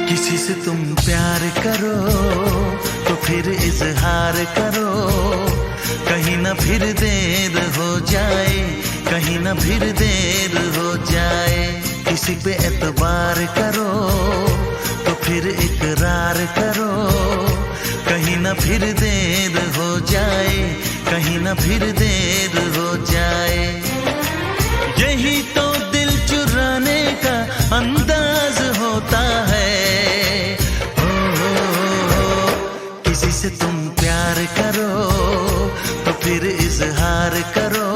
किसी से तुम प्यार करो तो फिर इजहार करो, कहीं ना फिर देर हो जाए, कहीं ना फिर देर हो जाए। किसी पे एतबार करो तो फिर इकरार करो, कहीं ना फिर देर हो जाए, कहीं ना फिर देर हो जाए। यही तो दिल चुराने का अंदाज होता है। किसी से तुम प्यार करो तो फिर इजहार करो,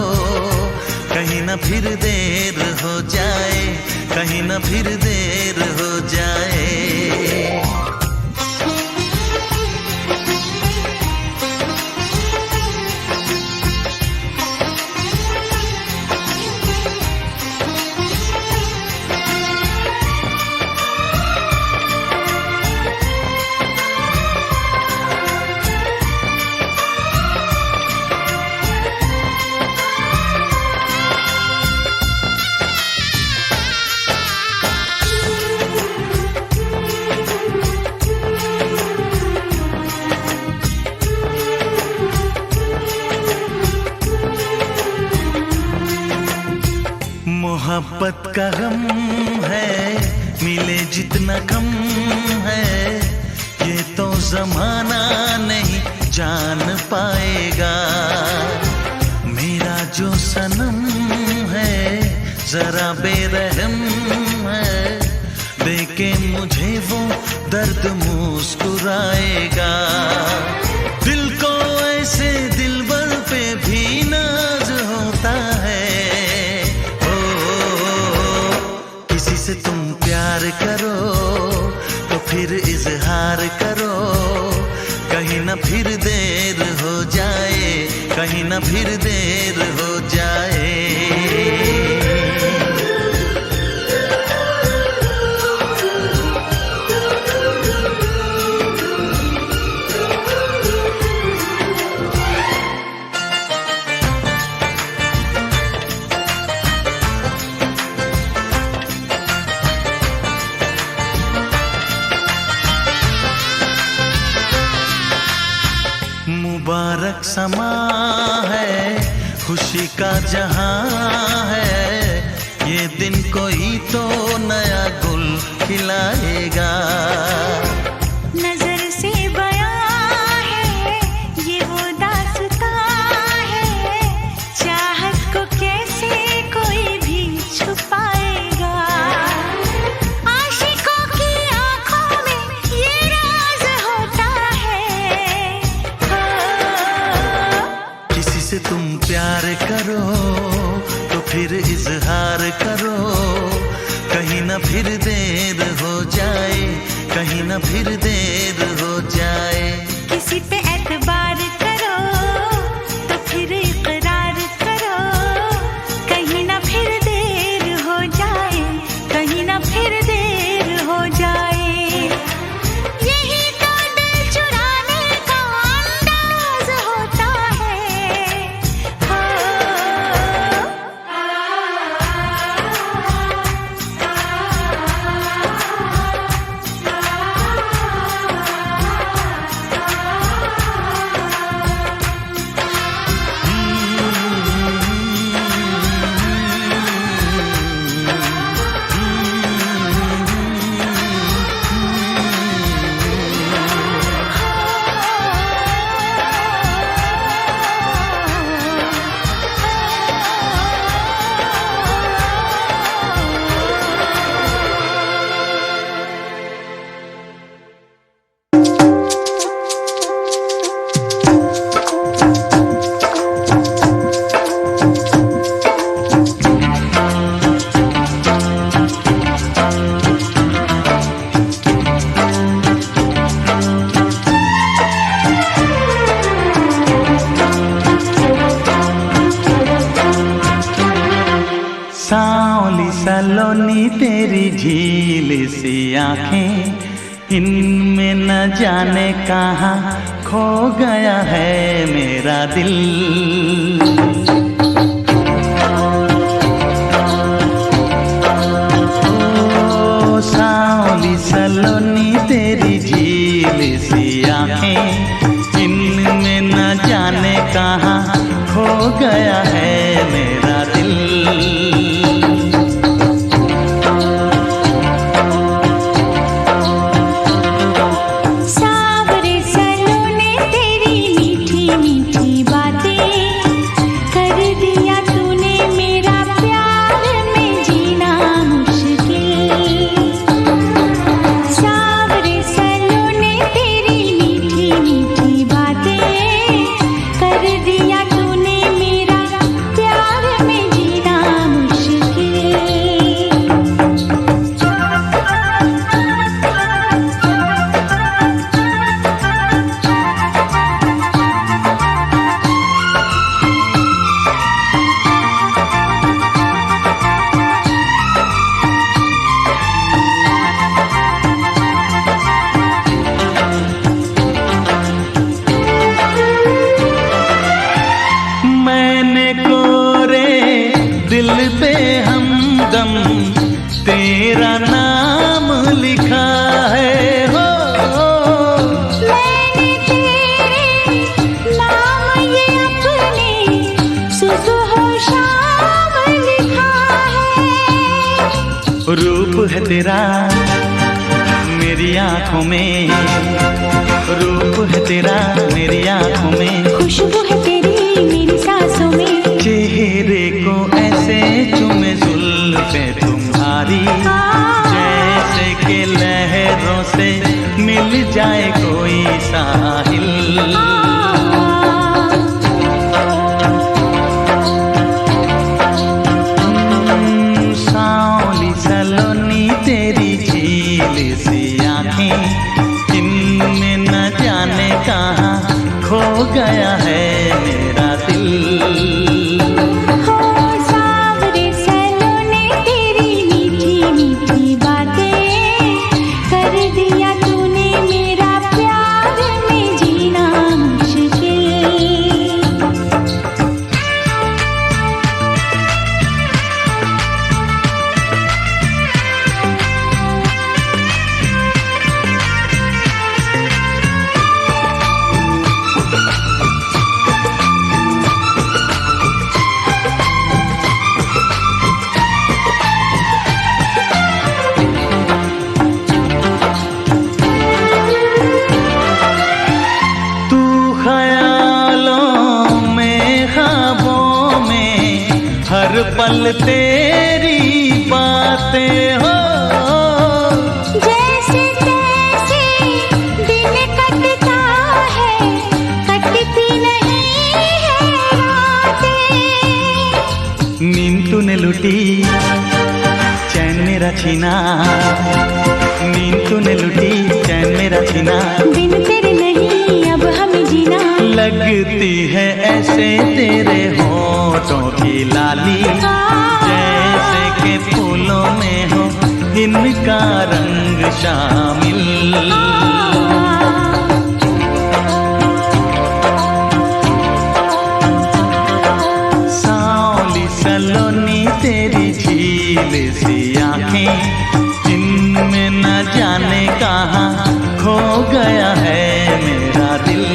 कहीं ना फिर देर हो जाए, कहीं ना फिर देर हो जाए। मोहब्बत का गम है, मिले जितना कम है, ये तो जमाना नहीं जान पाएगा। मेरा जो सनम है जरा बेरहम है, देके मुझे वो दर्द मुस्कुराएगा। दिल को ऐसे दिलबर पे भी नाज होता है। किसी से तुम प्यार करो तो फिर इजहार करो, कहीं ना फिर देर हो जाए, कहीं ना फिर देर हो जाए। मुबारक समा है, खुशी का जहां है, ये दिन कोई तो नया गुल खिलाएगा। नजर से बयां है ये वो दास्तां है, चाहत को कैसे कोई भी छुपाएगा। आशिकों की आंखों में ये राज होता है। किसी से तुम प्यार करो तो फिर इजहार करो, कहीं ना फिर देर हो जाए, कहीं ना फिर देर हो जाए। किसी पे एतबार करो तो फिर इकरार करो, कहीं ना फिर देर हो जाए, कहीं ना फिर देर हो जाए। यही तो दिल चुराने का अंदाज होता है। सांवली सलोनी तेरी झील सी आंखें, इनमें न जाने कहाँ खो गया है मेरा दिल। सांवली सलोनी तेरी झील सी आंखें, इनमें न जाने कहाँ खो गया है मेरा दिल। दिल पे हमदम तेरा नाम लिखा है हो। मैंने तेरे नाम ये अपने सुबह शाम लिखा है। रूप है तेरा मेरी आँखों में, रूप है तेरा मेरी आँखों में, खुशबू है तेरी मेरी सांसों में। चेहरे को ऐसे चूमे जुल्फे तुम्हारी, जैसे कि लहरों से मिल जाए कोई साहिल। सांवली सलोनी तेरी झील सी आंखें, इनमें न जाने कहाँ खो गया है मेरा दिल। हर पल तेरी बातें हो, जैसे तैसे दिन कटता है, कटती नहीं है रातें। नींद तूने लूटी चैन मेरा छीना, नींद तूने लूटी चैन मेरा छीना। बिन तेरे नहीं अब हमें जीना, लगती है ऐसे तेरे होठों की लाली, जैसे के फूलों में हो इनका रंग शामिल। सांवली सलोनी तेरी झील सी आंखें, इनमें न जाने कहाँ खो गया है मेरा दिल।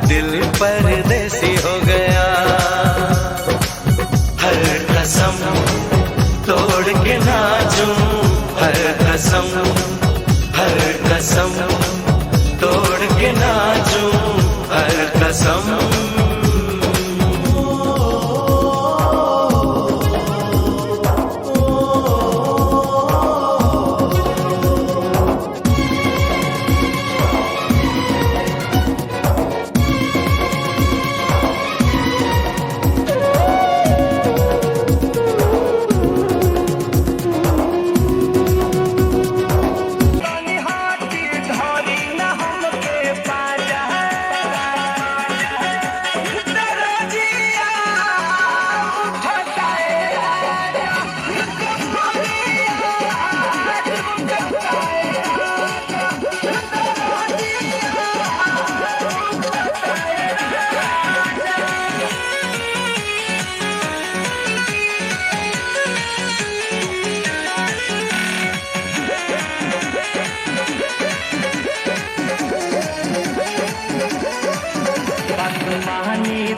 दिल परदेसी हो गया। हर कसम तोड़ के नाचूं, हर कसम तोड़ के नाचूं, हर कसम।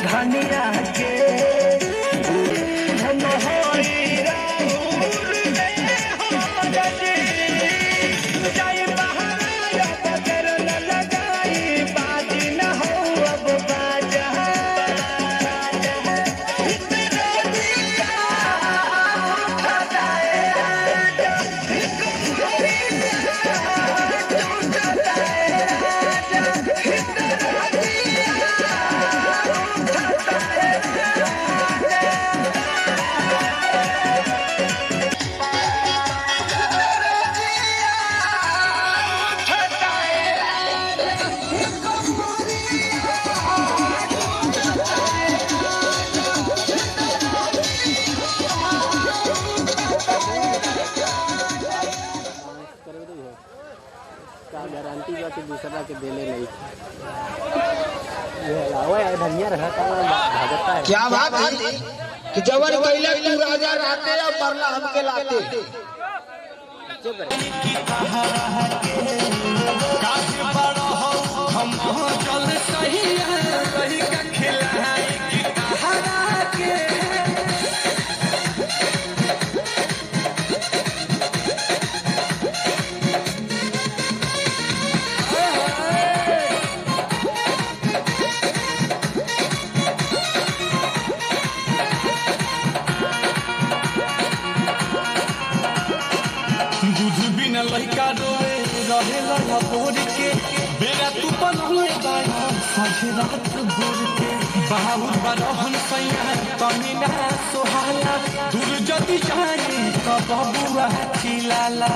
धनिया के गारंटी बा कि दूसरा के देले नहीं ये लावे धनिया रहता भागता है। क्या बात है कि जवन कैले तू राजा रहते या मरला हमके लाते। काहे बड़ा हो हम जल सही है वही का खिला है कि कहारा के। दूध बिना लइका रोए रहेला न भोर के बेरा तू बनहुए बाया साझे रात भोर के बाबू बरहन सैया तनी ना सोहाला दूर जदी जाए त बबुआ चिलाला।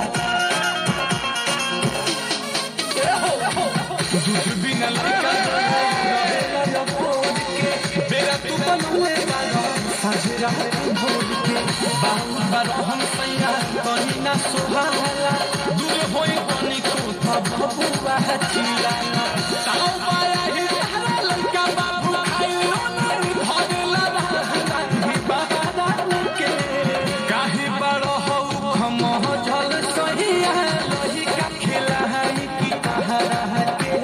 दूध बिना लइका रोए रहेला न भोर के बेरा तू बनहुए बाया साझे रात भोर के बाबू बरहन सैया तनी ना सोहाला दूर होई तनी को त बबुआ चिलाला। ताऊ पाया ही हरा लइका बाबू आइलो नहीं धरेला रहना बहाना के। काहे बड़ हो हम जल सहिया लही का खेला है कि कहारा के।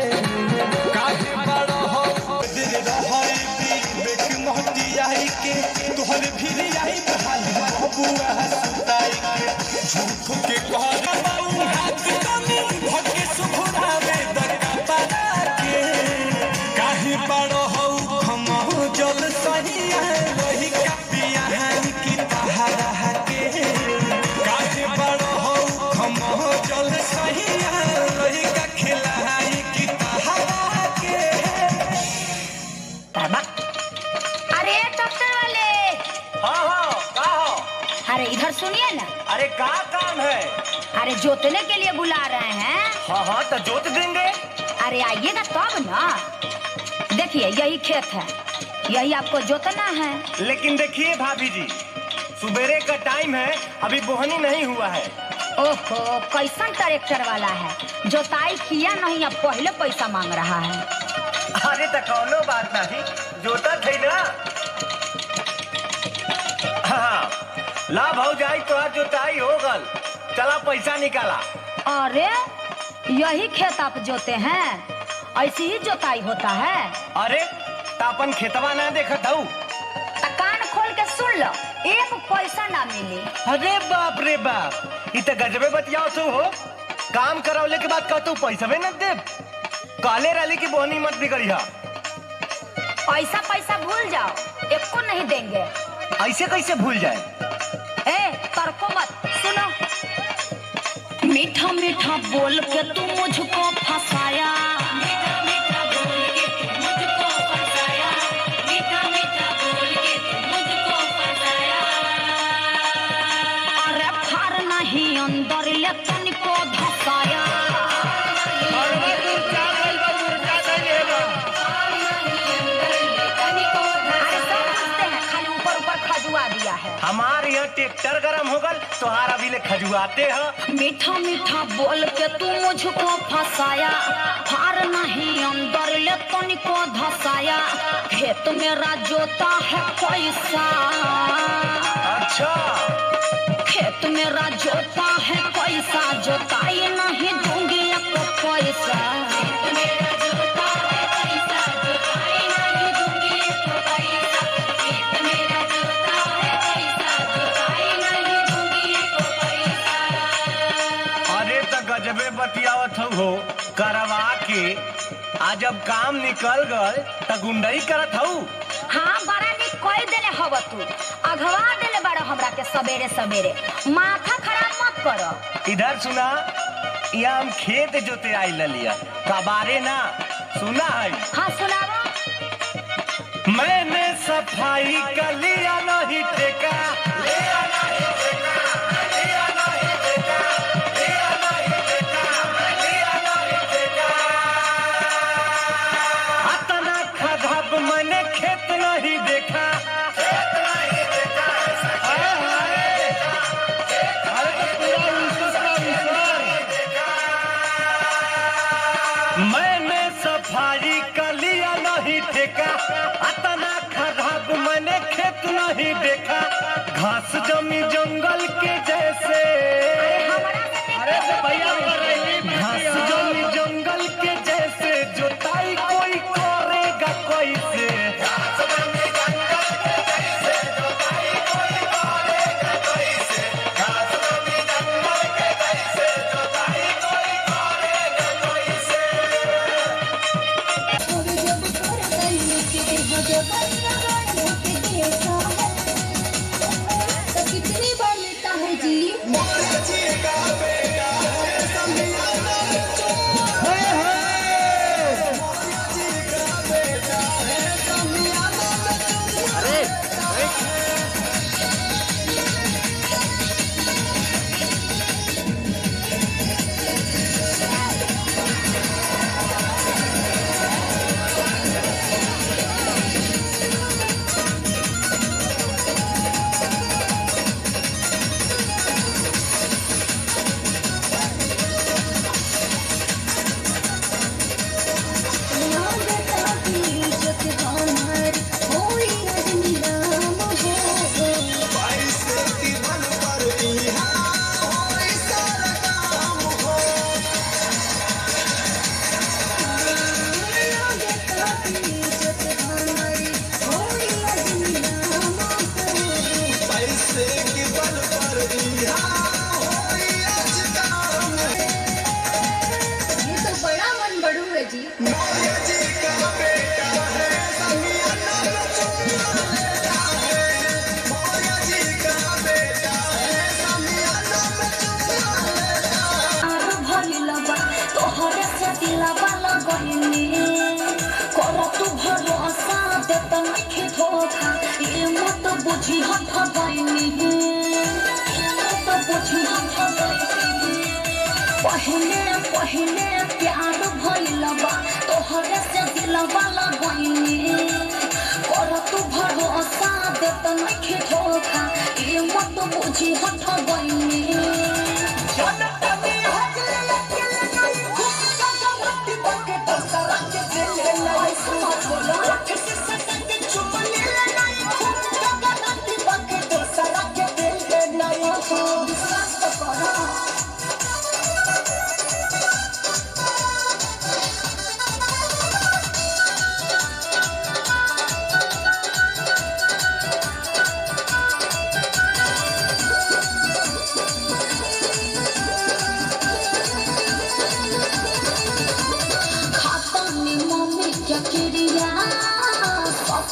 काहे बड़ हो दिल रहई बेक मोहती आई के तोहर फिर आई बहाल बबुआ सुताई के। झूठ के कहर बाऊ हाथ तनी भके सुभरावे दका पड़ा के। काहे बड़ हो हम जल सहिया लही का पिया है कि कहारा के। काहे बड़ हो हम जल सहिया लही का खिला है कि कहारा के। अरे डॉक्टर वाले, हाँ का हो? अरे इधर सुनिए ना। अरे का काम है? अरे जोतने के लिए बुला रहे हैं। हाँ तो जोत देंगे। अरे आइएगा तब ना। देखिए यही खेत है, यही आपको जोतना है। लेकिन देखिए भाभी जी, सुबेरे का टाइम है, अभी बोहनी नहीं हुआ है। ओहो, कैसन ट्रैक्टर वाला है, जोताई किया नहीं, अब पहले पैसा मांग रहा है। अरे तो कौनो बात नहीं, जोता थे ना। हाँ ला भाव जाई तो आज जोताई हो गल, चला पैसा निकाला। अरे यही खेत आप जोते हैं? ऐसी ही जोताई होता है। अरे तापन खेतवा ना देखत हूँ। कान खोल के सुन लो, एक पैसा ना मिले। अरे बाप रे बाप, इत गजबे बतियाओ तू हो। काम करवले के बाद कहतू पैसा न दे। काले रली की बोहनी मत बिगड़िया। ऐसा पैसा भूल जाओ, एको नहीं देंगे। ऐसे कैसे भूल जाए? ए तर्को मत, सुनो। मीठा मीठा बोल के तू मुझको फंसाया, मीठा मीठा बोल के तू मुझको फंसाया, मीठा मीठा बोल के तू मुझको फंसाया। अरे फार नहीं अंदर ले तनिको धसाया। हमारे यहाँ ट्रैक्टर गरम हो गल, तोहार अभी ले खजुआते हैं। मीठा मीठा बोल के तू मुझको फंसाया, फार नहीं अंदर ले तनिको धसाया। खेत मेरा जोता है पैसा, अच्छा खेत मेरा जोता है पैसा, जोताई नहीं दूंगी एक पैसा। खेत मेरा जोता है पैसा, जोताई नहीं दूंगी एक पैसा। खेत मेरा जोता है पैसा, जोताई नहीं दूंगी एक पैसा। अरे तो गजबे बतियावत हो। करवा के आज जब काम निकल गल त गुंडई करत हूँ। हाँ बड़ा निक कोई देले हव तू, अगवा देले बड़ा हमरा के सवेरे सवेरे। माथा खराब मत करो। इधर सुना, यहाँ हम खेत जोते आई लिया कबारे ना सुना है। हाँ सुनाओ। मैंने सफाई का लिया नहीं ठेका, लिया नहीं ठेका, लिया नहीं ठेका, लिया नहीं ठेका, लिया नहीं ठेका। अतना खराब मैंने खेत नहीं देखा, खेत नहीं देखा, मैंने सफाई का लिया नहीं ठेका। अतना खराब मैंने खेत नहीं देखा। घास जमी जंगल के जैसे, अरे भैया घास जमी जंगल के जैसे, जोताई कोई करेगा कैसे? घास जमी जंगल के जैसे, जोताई कोई करेगा कैसे? घास जमी जंगल के जैसे, जोताई कोई करेगा कैसे? तो कितनी बार लेता है जी? ये तो बड़ा मन बड़ू है जी। बुझी हट गईनी, बुझी हट गईनी। पहले पहले प्यार भइल बा, तोहरे से दिलवा लगईनी। कर तू भरोसा देत नइखे धोखा, ई मत बुझी हट गईनी।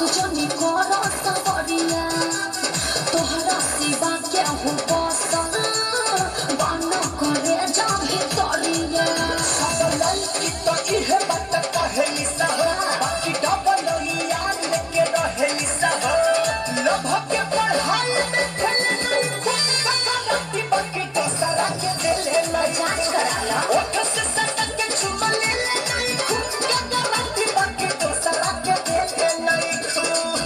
सुजनी कोरा सवरिया तोहरा सिवा क्या हो पसंद बाना करे जा भितरिया सब लड़की तो इहे बात कहेली सब बाकी डबल यार लेके रहेली सब लभ के पढ़ाई में खेले नहीं खूब ककराती बाकी दूसरा के दिले नहीं जांच कराला ओठ से सटक के चुमा ले ले नहीं खूब ककराती बाकी दूसरा के दिले नहीं खूब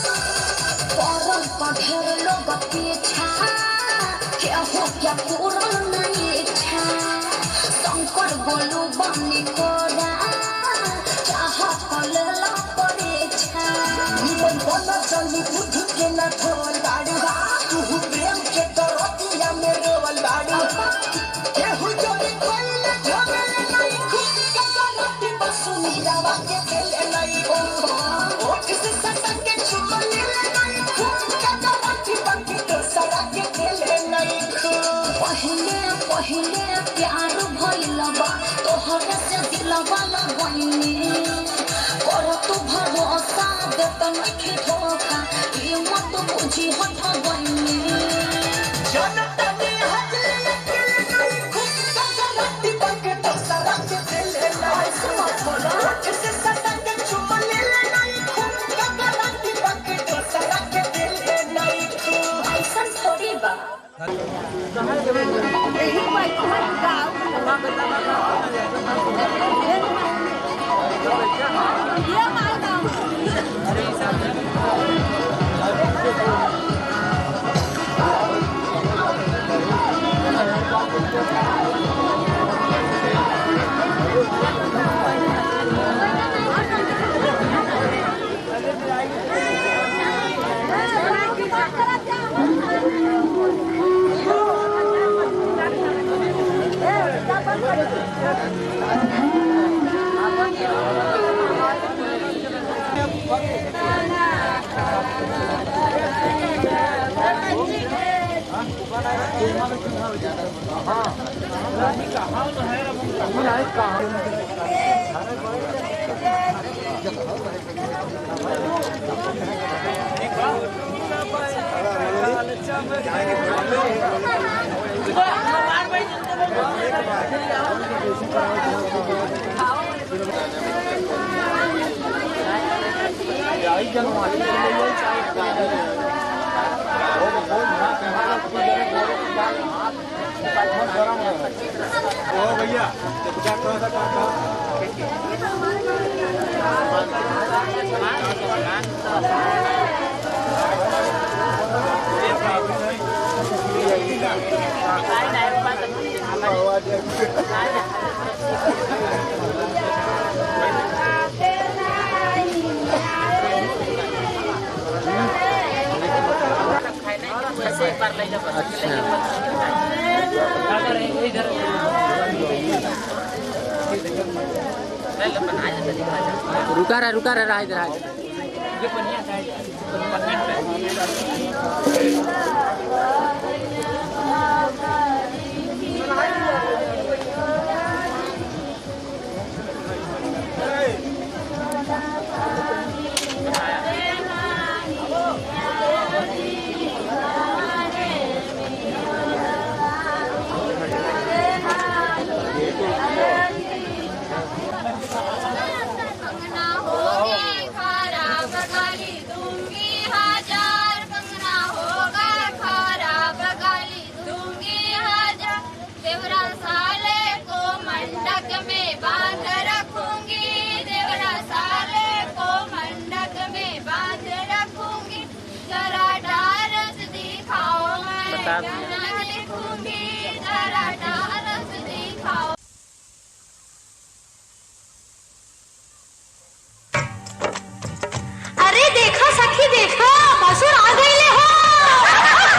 परम का ढेर लोग पीछा क्या हो क्या पूरा नहीं इच्छा शंकर गोलू बनी कोरा चाह पलेला परीक्षा जीवन बना चली बुद्ध के न ठोल बाड़ू तू प्रेम के दरतिया में रोवल बाड़ू केहू जोड़ी कोइले झमेले नहीं खूब ककराती बसुनी जावा के दिले नहीं ओठ से सटक के चुमा ले ले नहीं खूब ककराती बाकी दूसरा के दिले नहीं खूब पहले पहले प्यार भइल बा तोहरे से दिलवा लगइनी कर तू भरोसा देत नहीं धोखा ये मत बुझी हट गइनी जनता ने हजले के नहीं खूब ककराती बाकी दूसरा के दिले नहीं ओठ से सटक के चुमा ले ले नहीं खूब ककराती बाकी दूसरा के दिले नहीं खूब ऐसा थोड़ी बा रुका रहा इधर अरे देखो सखी देखो भसुर आ गईले हो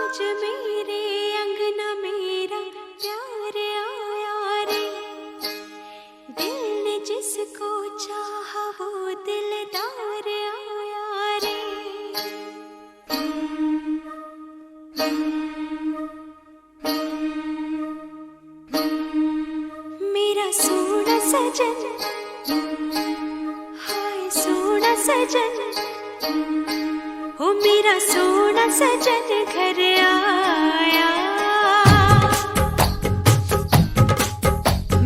आज मेरे अंगना मेरा प्यार आया रे, दिल ने जिसको चाहा वो दिलदार आया रे। मेरा सोना सजन, हाय सोना सजन, हो मेरा सोना सजन घर आया।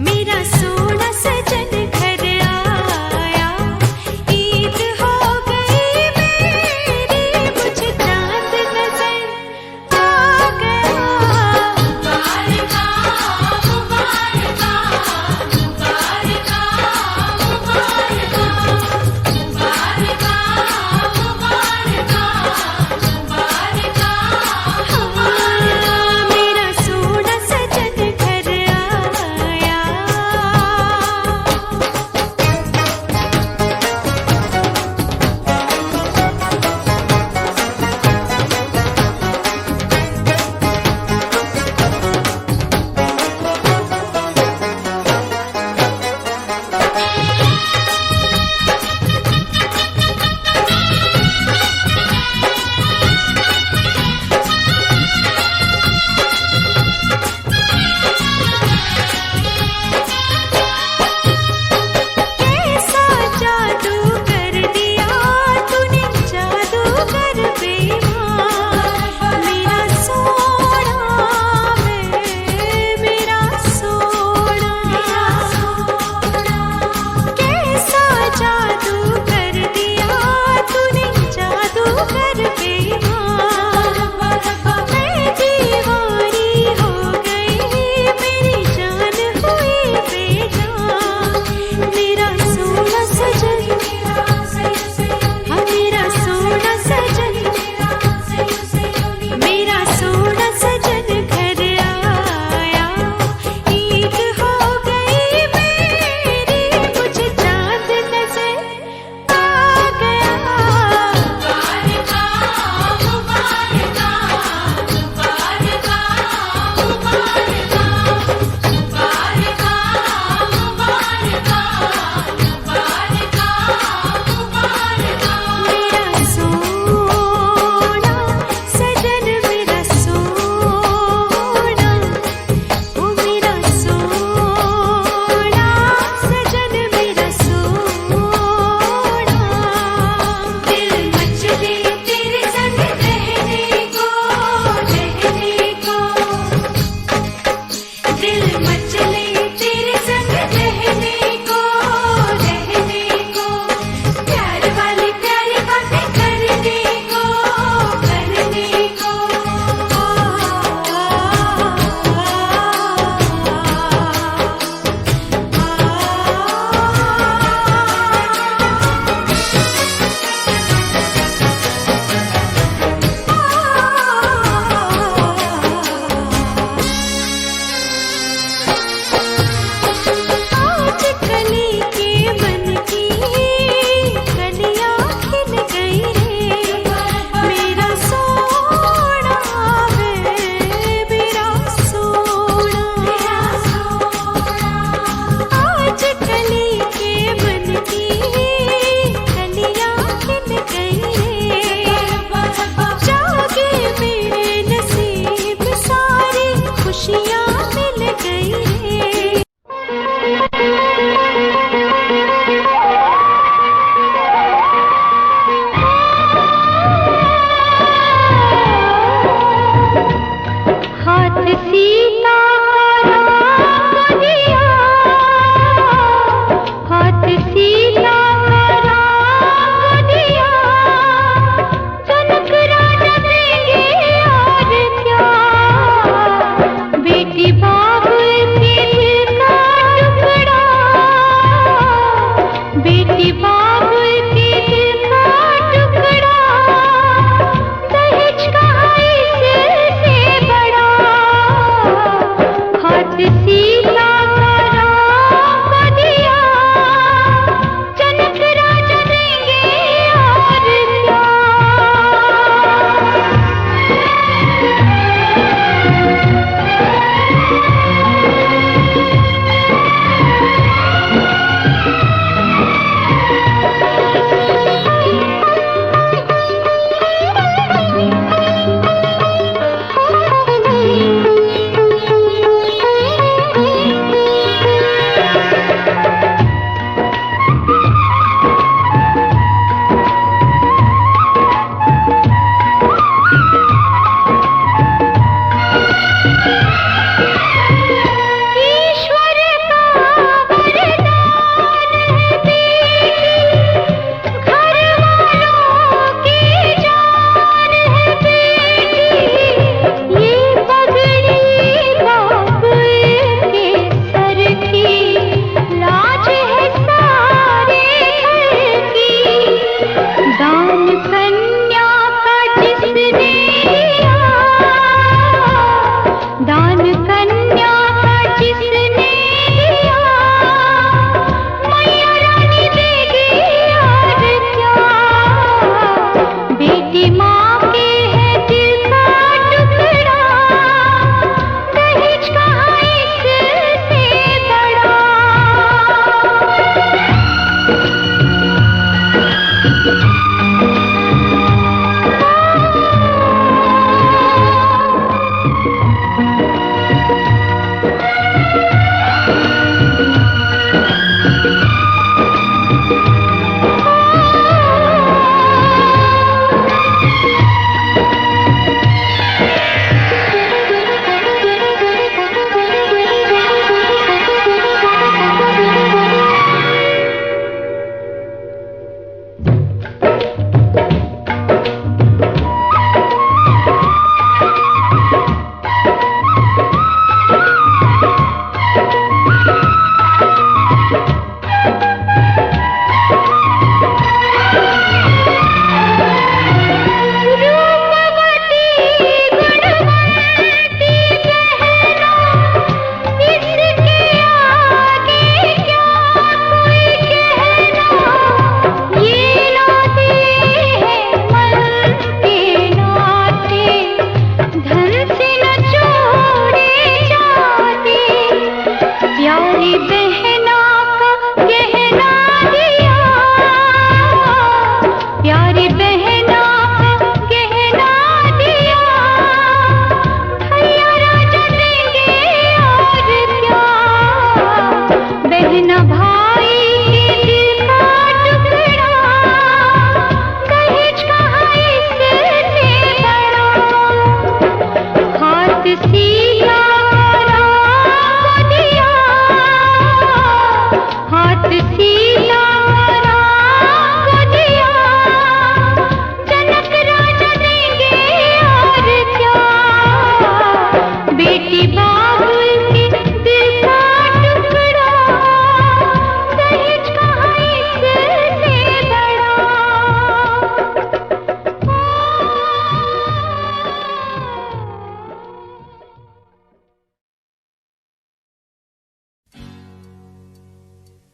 मेरा सोना सजन घर आया, ईद हो गई मेरी, मुझे चांद नजर आ गया। मुबारका मुबारका मुबारका मुबारका मुबारका मुबारका मुबारका।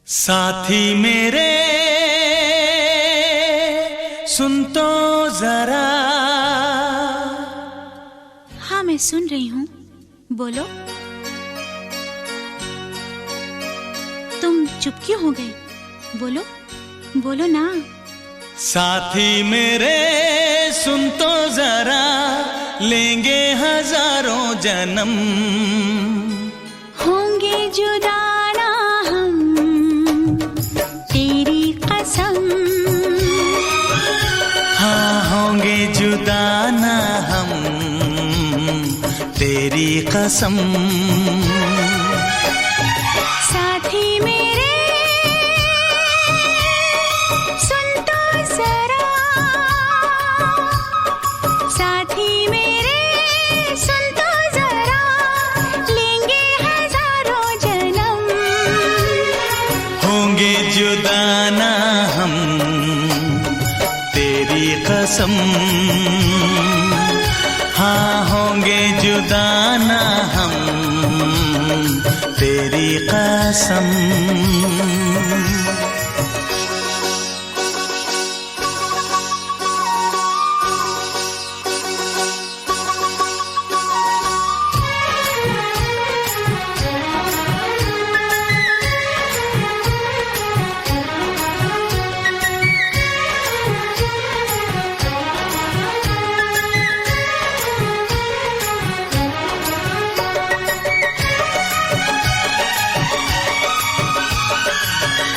साथी मेरे सुन तो जरा। हाँ मैं सुन रही हूँ, बोलो। तुम चुप क्यों हो गए? बोलो बोलो ना। साथी मेरे सुन तो जरा, लेंगे हजारों जन्म, होंगे जुदा ना हम, तेरी कसम। हाँ होंगे जुदा ना हम, तेरी कसम। साथी मेरे सुन तो जरा, साथी मेरे सुन तो जरा, लेंगे हजारों जन्म, होंगे जुदा ना हम, तेरी कसम। हाँ होंगे जुदा ना हम, तेरी कसम।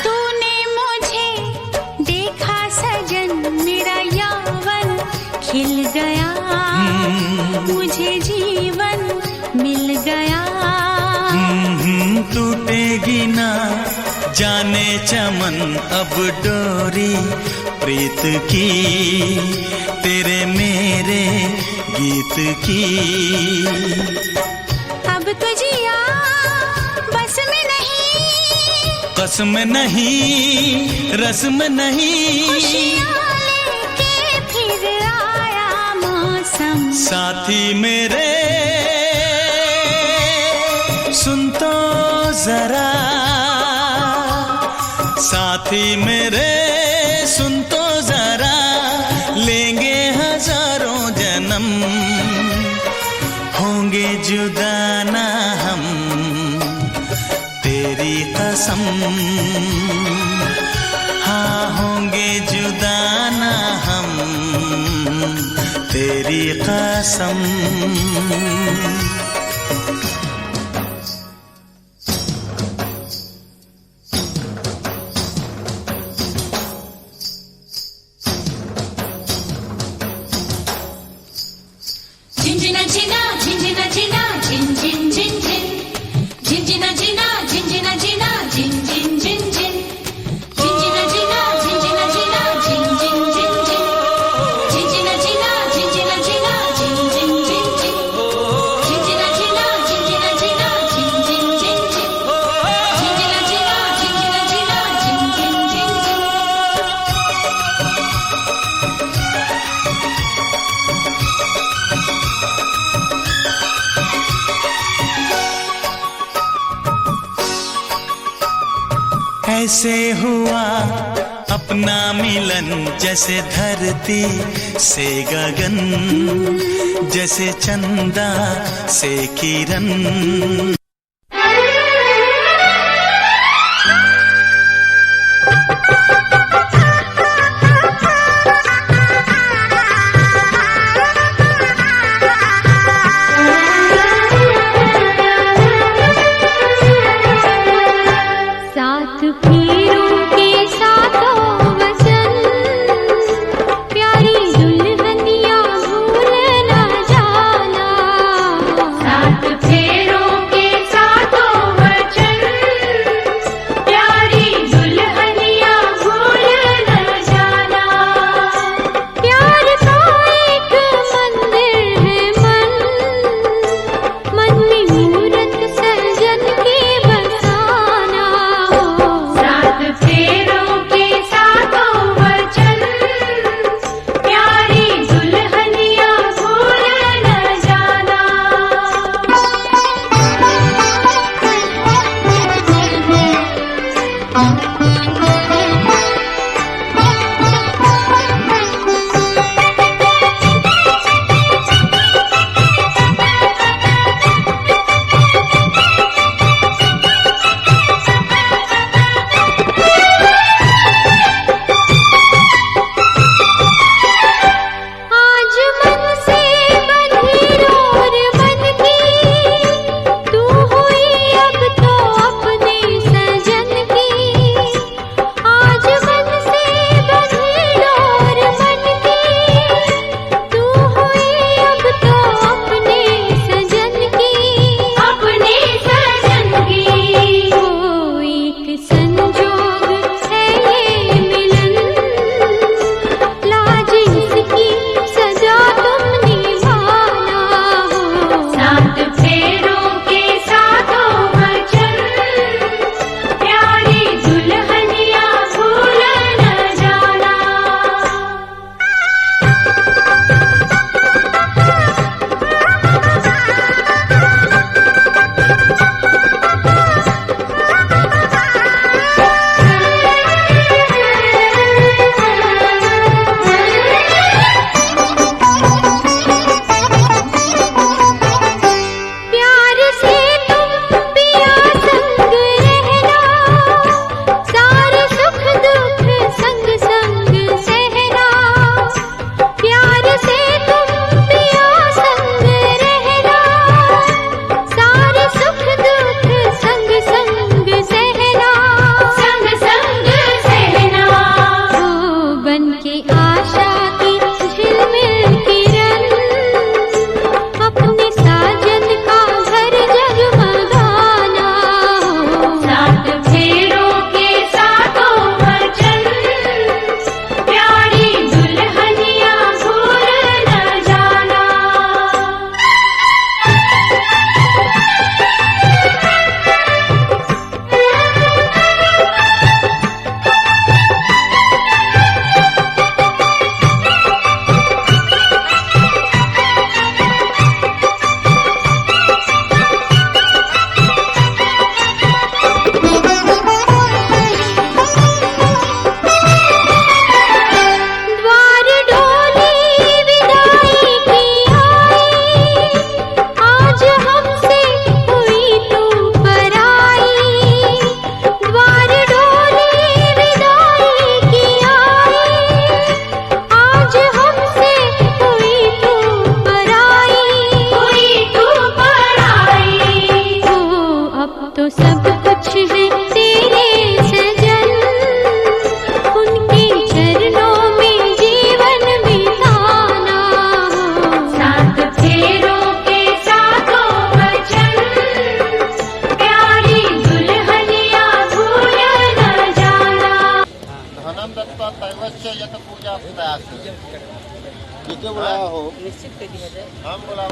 तूने मुझे देखा सजन, मेरा यौवन खिल गया, मुझे जीवन मिल गया। टूटेगी ना जाने चमन अब डोरी प्रीत की, तेरे मेरे गीत की। अब तो जिया बस में नहीं, कसम नहीं रस्म नहीं, खुशियाँ लेके फिर आया मौसम। साथी मेरे सुन तो जरा, साथी मेरे सुन तो जरा, लेंगे हजारों जन्म, होंगे जुदा ना हम, तेरी कसम। हाँ होंगे जुदा ना हम, तेरी कसम। झिंझिना झिना झिंझिना झिना झिन झिन झिन झिन, झिंझिना झिना झिंझिना झिना झिन झिन झिन झिन, झिंझिना झिना झिंझिना झिना झिन झिन झिन झिन, झिंझिना झिना झिंझिना झिना झिन झिन झिन झिन, झिंझिना झिना झिंझिना झिना झिन झिन झिन झिन, झिंझिना झिना झिंझिना झिना झिन झिन झिन झिन। ऐसे हुआ अपना मिलन, जैसे धरती से गगन, जैसे चंदा से किरण। साथ फेरों के साथों वसन, प्यारी दुल्हनिया भूल न जाना। साथ फेरों के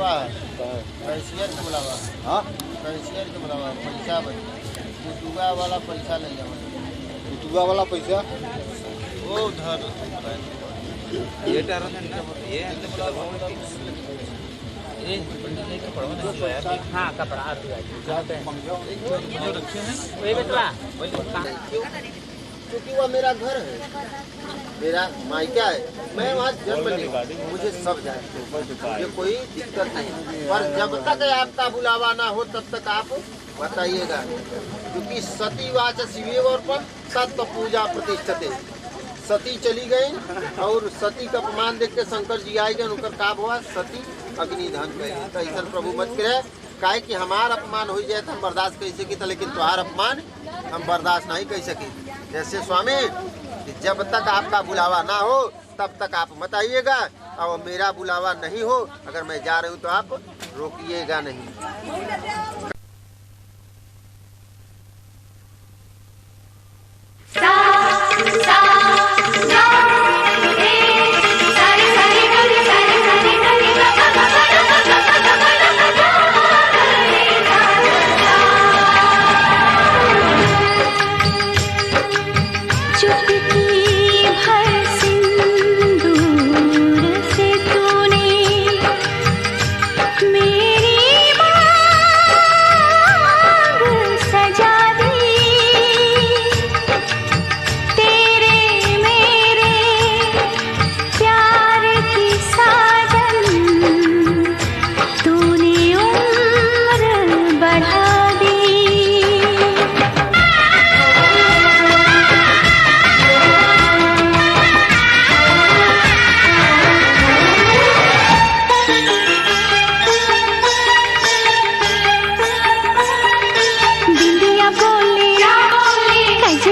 बुलावा है कैशियर के बुलावा। हाँ कैशियर के बुलावा पैसा बन कुतुबा वाला पैसा ले जाओ। कुतुबा वाला पैसा वो उधर ये हाँ कपड़ा वही बेटवा क्योंकि वह मेरा घर है, मेरा मायका है, मैं वहाँ जन्म लिया, मुझे सब जानते हैं, मुझे कोई दिक्कत नहीं। पर जब तक आपका बुलावा ना हो तब तक आप बताइएगा, क्योंकि सती वाच शिवे और पर तत्व पूजा प्रतिष्ठते। सती चली गई और सती का अपमान देख के शंकर जी आए गए, उनका का हुआ सती अग्निदान करी। तो ऐसा प्रभु मत करे काहे कि हमार अपमान हो जाए तो हम बर्दाश्त कैसे की, लेकिन तुम्हार अपमान हम बर्दाश्त नहीं कर सके। जैसे स्वामी जब तक आपका बुलावा ना हो तब तक आप मत आइएगा, और मेरा बुलावा नहीं हो अगर मैं जा रही हूँ तो आप रोकिएगा नहीं। बोले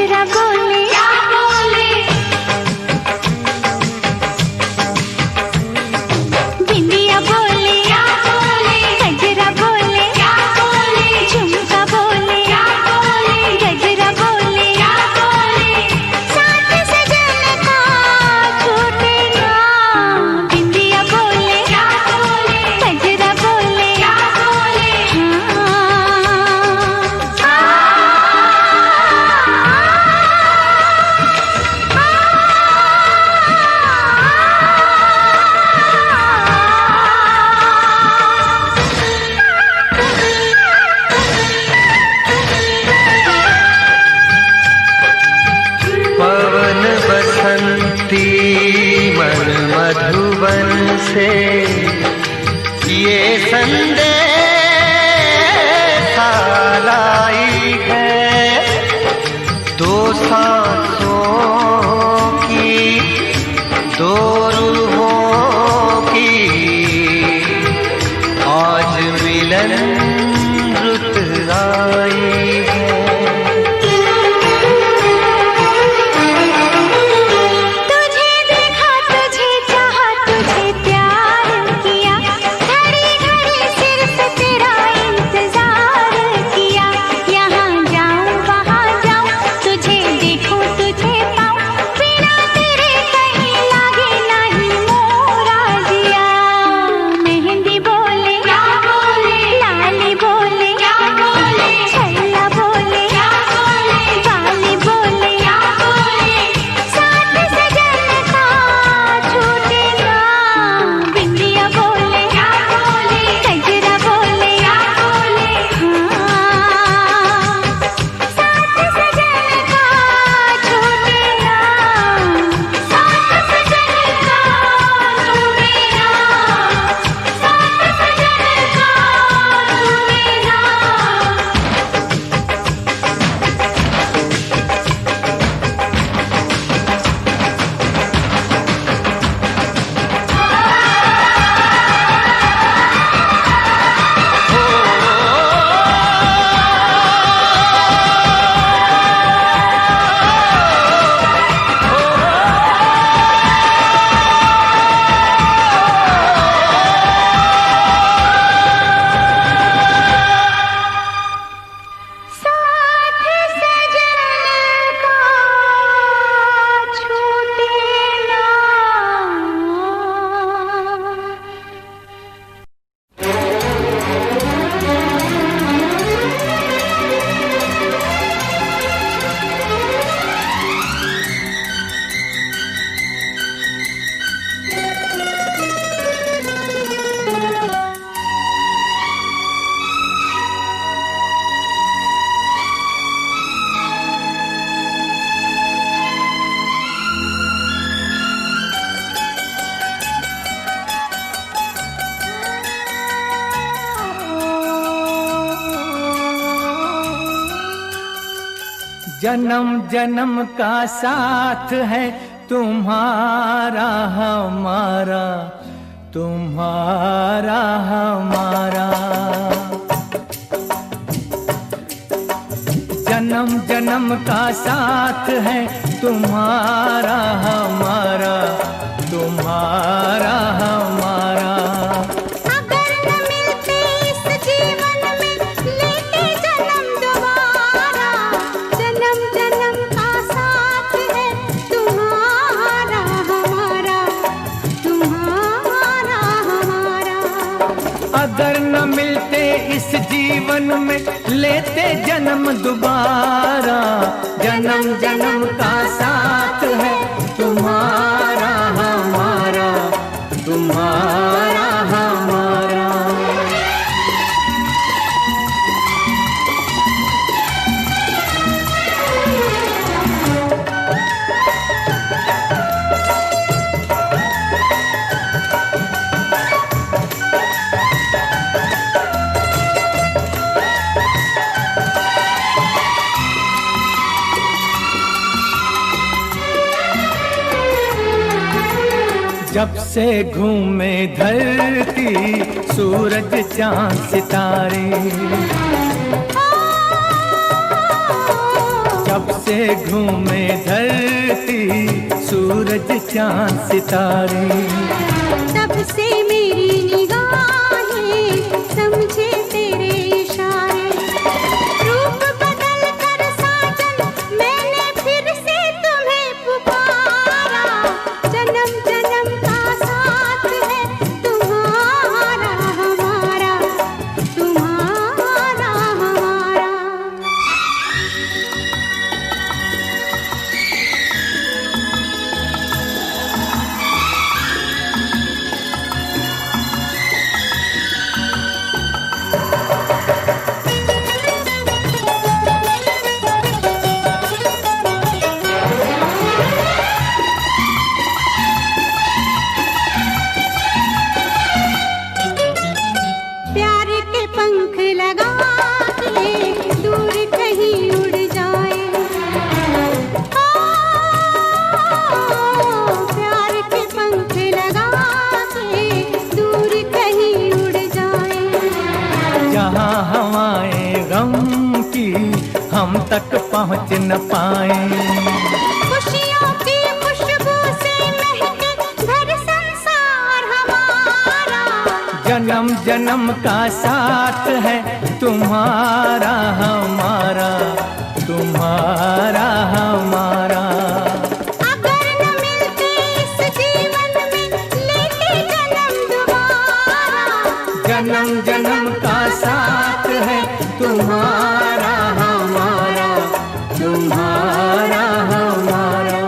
जन्म जन्म का साथ है तुम्हारा हमारा, तुम्हारा हमारा। जन्म जन्म का साथ है तुम्हारा हमारा, तुम्हारा हमारा। अगर न मिलते इस जीवन में लेते जन्म दोबारा, जन्म जन्म का साथ है तुम्हारा हमारा, तुम्हारा हमारा। अगर न मिलते इस जीवन में लेते जन्म दोबारा, जन्म जन्म का साथ है तुम्हारा हमारा, तुम्हारा हमारा। जब से घूमे धरती सूरज चांद सितारे, जब से घूमे धरती सूरज चांद सितारे, तब से मेरी निगाहें समझे तेरे इशारे। रूप बदल कर साजन मैंने फिर से तुम्हें पुकारा, जन्म जन्म का साथ है तुम्हारा हमारा, तुम्हारा हमारा। प्यार के पंख लगा के दूर कहीं उड़ जाए, प्यार के पंख लगा के दूर कहीं उड़ जाए। जहाँ हवाएं गम की हम तक पहुँच न पाए, खुशियों की खुशबू से महके घर संसार हमारा, जन्म जन्म का साथ है तुम्हारा हमारा, तुम्हारा हमारा। अगर न मिलते इस जीवन में लेते जन्म दोबारा, जन्म जन्म का साथ है तुम्हारा हमारा, तुम्हारा हमारा,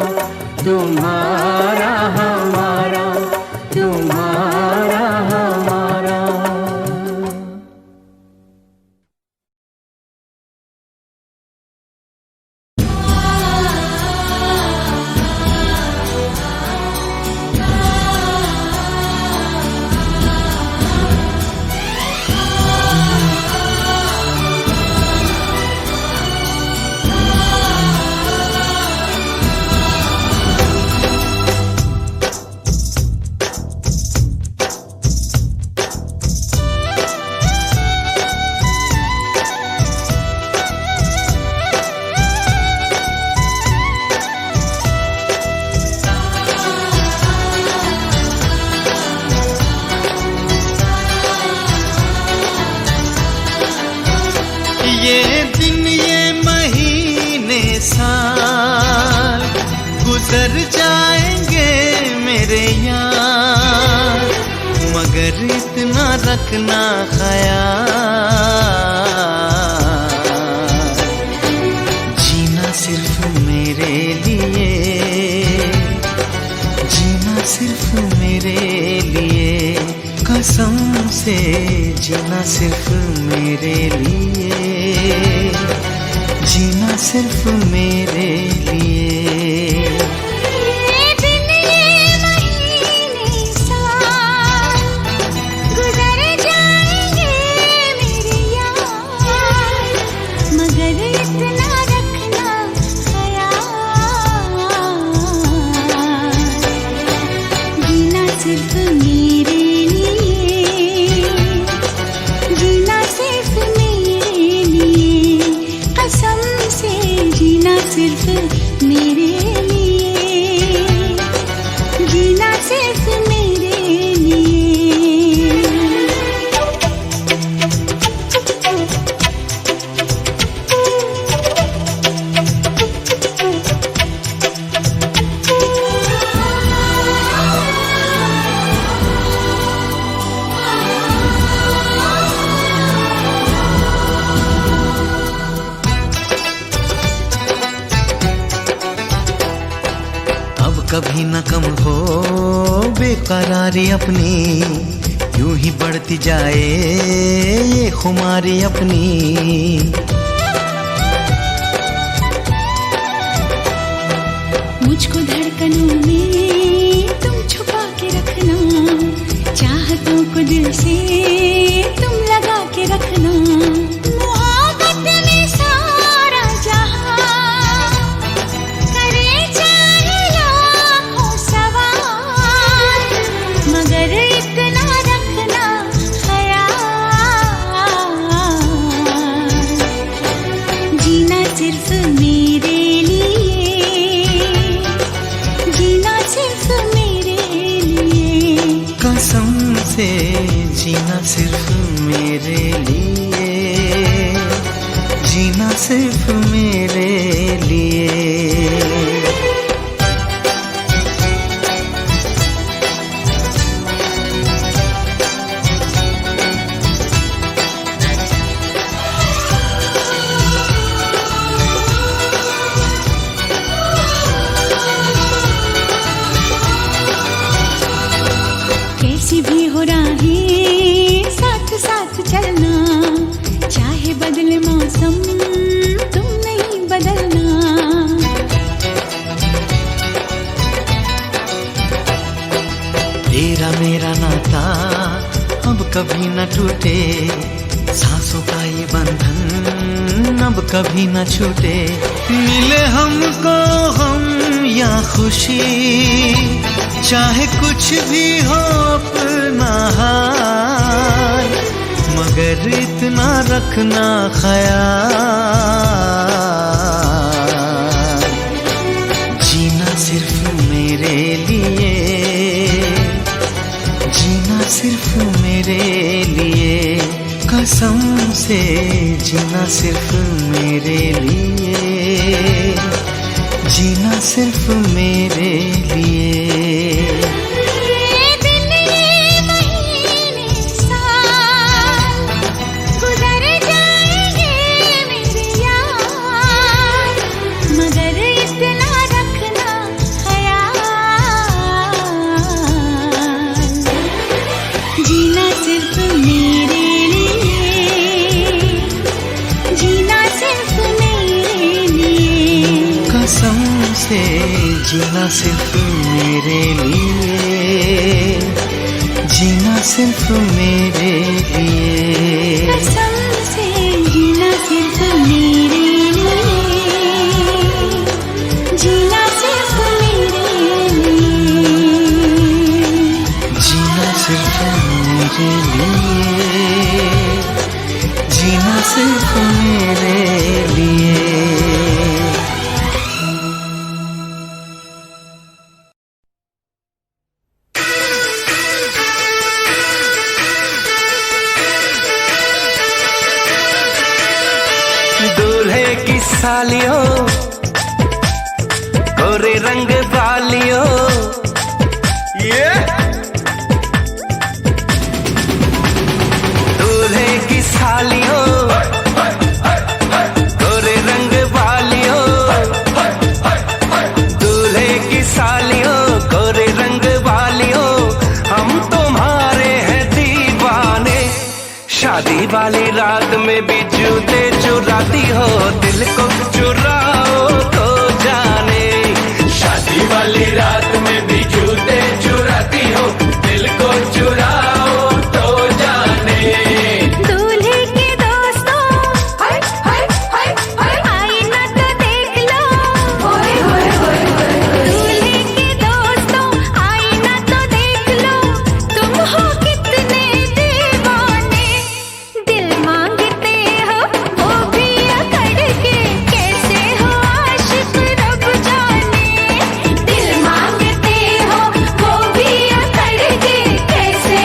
तुम्हारा हमारा, तुम्हारा हमारा। ये दिन ये महीने साल गुजर जाएंगे मेरे यार, मगर इतना रखना ख्याल, जीना सिर्फ मेरे लिए, जीना सिर्फ मेरे लिए, कसम से जीना सिर्फ मेरे लिए, जीना सिर्फ मेरे लिए। ये दिन ये महीने साल गुजर जाएंगे मेरे यार, मगर इतना रखना कभी न कम हो बेकरारी अपनी, यूं ही बढ़ती जाए ये खुमारी अपनी। मुझको धड़कनों में तुम छुपा के रखना, चाहतों को दिल से तुम लगा के रखना। मोहब्बत में सारा जहां करे चाहे लाखों सवाल, मगर इतना रखना ख्याल, जीना सिर्फ मेरे कसम से, जीना सिर्फ मेरे लिए, जीना सिर्फ मेरे लिए। कैसी भी हो राहें साथ साथ चलना, चाहे बदले मौसम तुम नहीं बदलना। तेरा मेरा नाता अब कभी न टूटे, सांसों का ये बंधन अब कभी न छूटे। मिले हमको हम या खुशी, चाहे कुछ भी हो अपना हाल, मगर इतना रखना ख्याल, जीना सिर्फ मेरे लिए, जीना सिर्फ मेरे लिए। कसम से, जीना सिर्फ मेरे लिए, जीना सिर्फ मेरे लिए। ये दिन ये महीने साल गुजर जाएंगे मेरे यार, मगर इतना रखना ख्याल, जीना सिर्फ मेरे लिए, जीना सिर्फ मेरे लिए। कसम से, जीना सिर्फ मेरे लिए, जीना सिर्फ मेरे लिए। कसम से, जीना सिर्फ मेरे लिए, जीना सिर्फ मेरे लिए। जीना सिर्फ मेरे लिए, जीना सिर्फ मेरे लिए। दूल्हे की सालियों, गोरे रंग वालियों, ये दूल्हे की सालियों, गोरे रंग वालियों, दूल्हे की सालियों, गोरे रंग वालियों, हम तुम्हारे हैं दीवाने। शादी वाली रात में भी जूते चुराती हो, दिल को चुराओ तो जाने। शादी वाली रात में भी जूते चुराती हो, दिल को चुराओ तो जाने। दूल्हे के दोस्तों, हाय हाय हाय हाय, आईना तो देख लो, होए होए होए होए। दूल्हे के दोस्तों, आईना तो देख लो, तुम हो कितने दीवाने। दिल मांगते हो वो भी अकड़ के, कैसे हो आशिक रब जाने। दिल मांगते हो वो भी अकड़ के, कैसे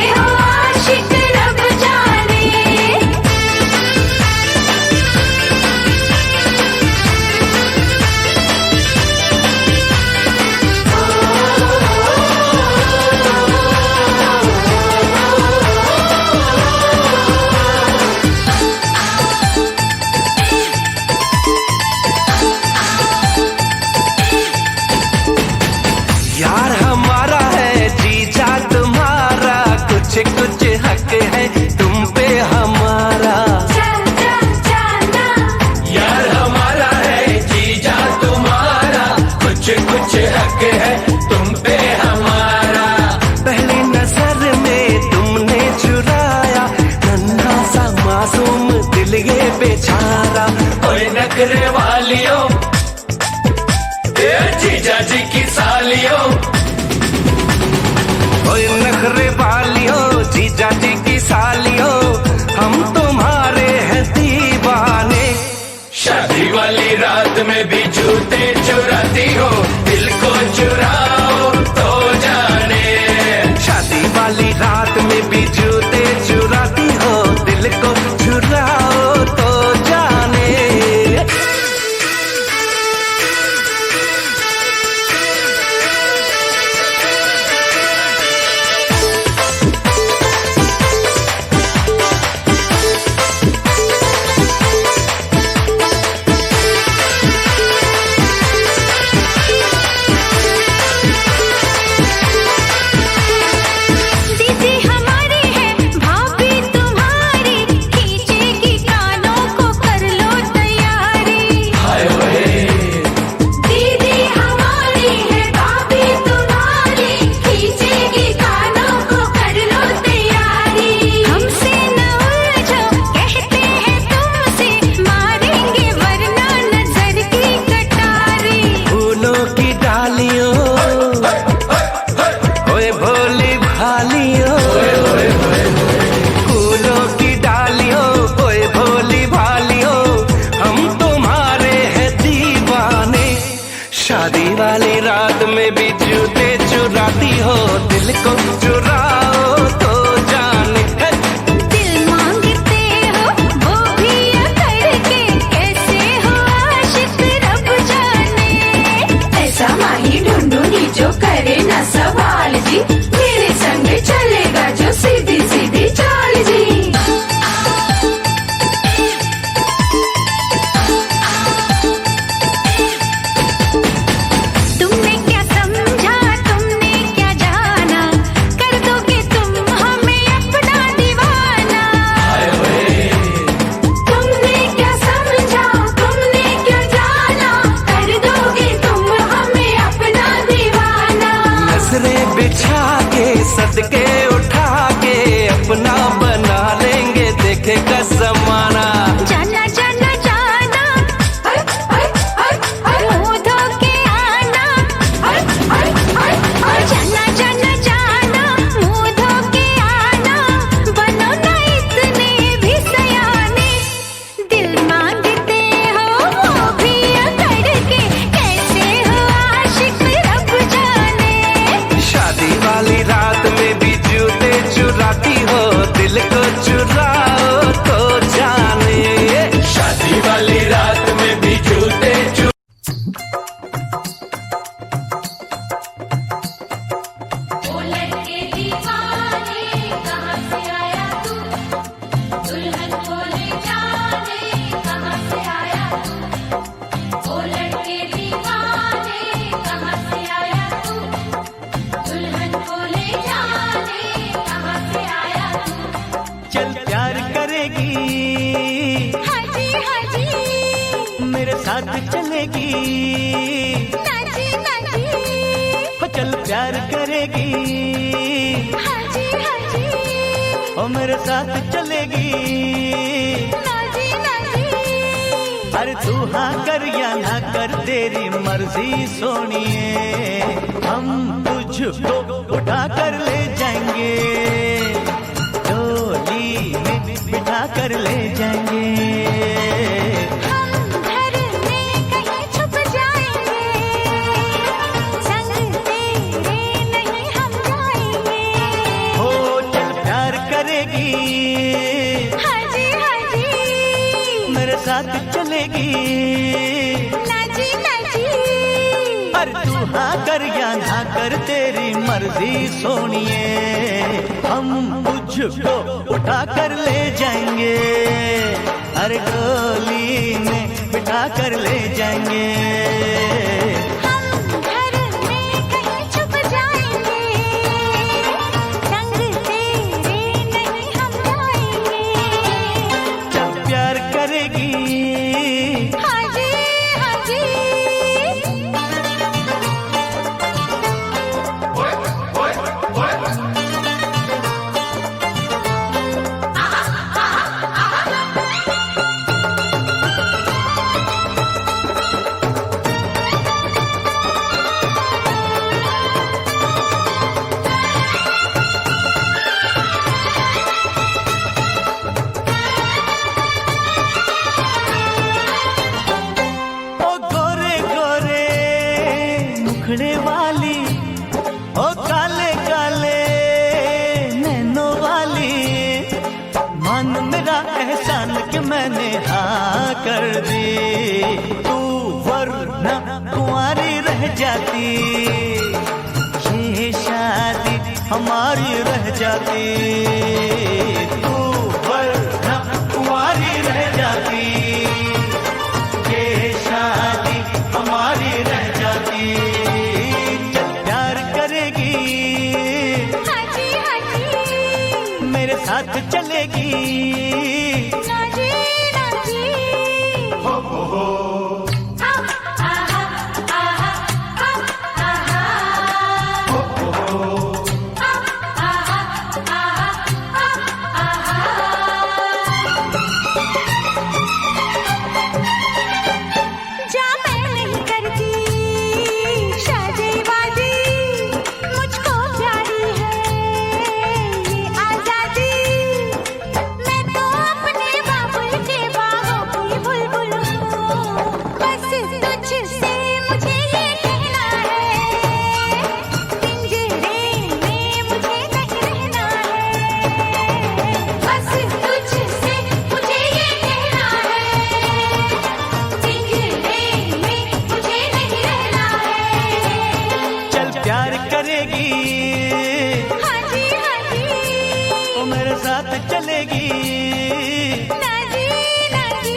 नखरे वालियों, जीजा जी की सालियों, ओए नखरे वालियों, जीजा जी की सालियों, हम तुम्हारे हैं दीवाने। शादी वाली रात में भी जूते चुराती हो, दिल को चुराओ तो जाने। शादी वाली रात में भी जूते चुराती हो, दिल को चुराओ तो जाने। दीदी हमारी है भाभी तुम्हारी, खींचेगी कानों को कर लो तैयारी। दीदी हमारी है भाभी तुम्हारी, खींचेगी कानों को कर लो तैयारी। हमसे न उलझो कहते हैं तुमसे, मारेंगे वरना नजर की कटारी। फूलों की डालियों, ओए भोली भालियों, फूलों की डालियों, ओए भोली भालियों, हम तुम्हारे हैं दीवाने। शादी वाली रात में भी जूते चुराती हो, दिल को चुराओ तो जाने। दिल मांगते हो वो भी करके, कैसे हो आशिक रब जाने। ऐसा माही ढूंढूंगी जो करे ना सवाल जी, मेरे संग चलेगा जो सीधी सीधी चाल जी। तुमने क्या समझा तुमने क्या जाना, कर दोगे तुम हमें अपना दीवाना। तुमने क्या समझा तुमने क्या जाना, कर दोगे तुम हमें अपना दीवाना। नजरें बिछा के सदके उठा के, अपना बना लेंगे देखेगा जमाना। जाना जाना जाना, मुंह धो के आना। जाना जाना जाना, मुंह धो के आना। बनो ना इतने भी सयाने, दिल मांगते हो वो भी करके, कैसे हो आशिक रब जाने। शादी वाली रात में भी जूते चुराती हो, दिल को चुराओ तो जाने। शादी वाली रात में भी जूते ओ लड़के दीवाने कहाँ से आया तू, दुल्हन को ले जाने कहाँ से आया तू। ओ लड़के दीवाने कहाँ से आया तू, दुल्हन को ले जाने कहाँ से आया तू। चल प्यार करेगी, हाजी हाजी मेरे साथ चलेगी। नाजी नाजी, हो चल प्यार करेगी, हाजी हाजी ओ मेरे साथ चलेगी। Nazi Nazi. अरे तू हाँ कर या ना कर तेरी मर्जी सोनिए, हम तुझको उठा कर ले जाएंगे, डोली में बिठा कर ले जाएंगे। हम घर में कहीं छुप जाएंगे, संग तेरे नहीं हम जाएंगे। हो चल प्यार करेगी, हाजी हाजी मेरे साथ चलेगी। Nazi Nazi. पर तू हाँ कर या ना कर तेरी मर्जी सोनिए, हम तुझको उठा कर ले जाएंगे, अरे डोली में बिठा कर ले जाएंगे। हम घर में कहीं छुप जाएंगे, संग तेरे नहीं हम जाएंगे। जब प्यार करेगी, हाजी हाजी। एहसान कि मैंने हाँ कर दी, तू वरना कुंवारी रह जाती, ये शादी हमारी रह जाती, तू वरना कुंवारी रह जाती, ये शादी हमारी रह जाती। जब प्यार करेगी हाँ जी हाँ जी, मेरे साथ चलेगी, ना जी ना जी। जा मैं नहीं करती शादीवादी, मुझको प्यारी है ये आजादी, मैं तो अपने बाबुल के बागों की बुलबुल हूँ, बस तुझसे मुझे ये कहना है, पिंजरे में मुझे नहीं रहना है, बस तुझसे मुझे ये कहना है, पिंजरे में मुझे नहीं रहना है। चल प्यार करेगी, हाँ जी हाँ जी, वो मेरे साथ चलेगी, ना जी ना जी।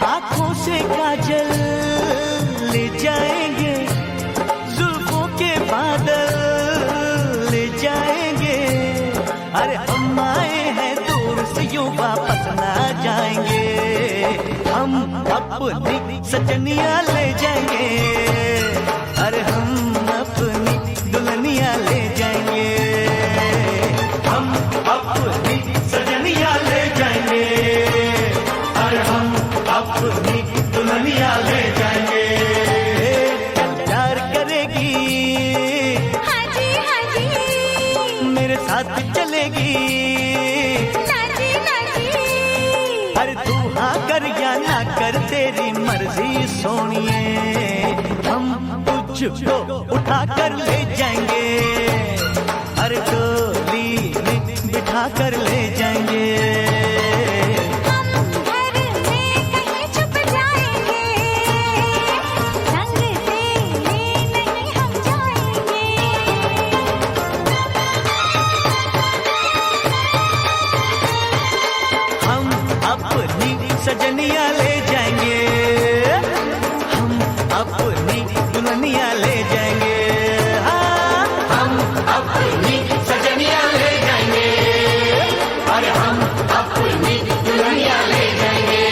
आंखों से काजल ले जाएंगे, जुल्फों के बादल ले जाएंगे, अरे हम आए हैं दूर से यूं वापस ना जाएंगे, हम अपनी सजनिया ले जाएंगे, अरे हम अपनी दुल्हनिया ले जाएंगे, हम अपनी सजनिया ले जाएंगे, अरे हम अपनी दुल्हनिया ले जाएंगे। प्यार करेगी, हाँ जी हाँ जी, मेरे साथ चलेगी, ना जी ना जी। अरे तू हाँ कर या ना कर तेरी मर्जी सोनिए, हम तुझको उठा कर ले जाएंगे, अरे डोली में बिठा कर ले जाएंगे, हम घर में कहीं छुप जाएंगे, संग तेरे नहीं हम जाएंगे, हम अपनी सजनिया ले जाएंगे, हम अपनी दुल्हनिया ले जाएंगे, हाँ, हम अपनी सजनिया ले जाएंगे, अरे हम अपनी दुल्हनिया ले जाएंगे।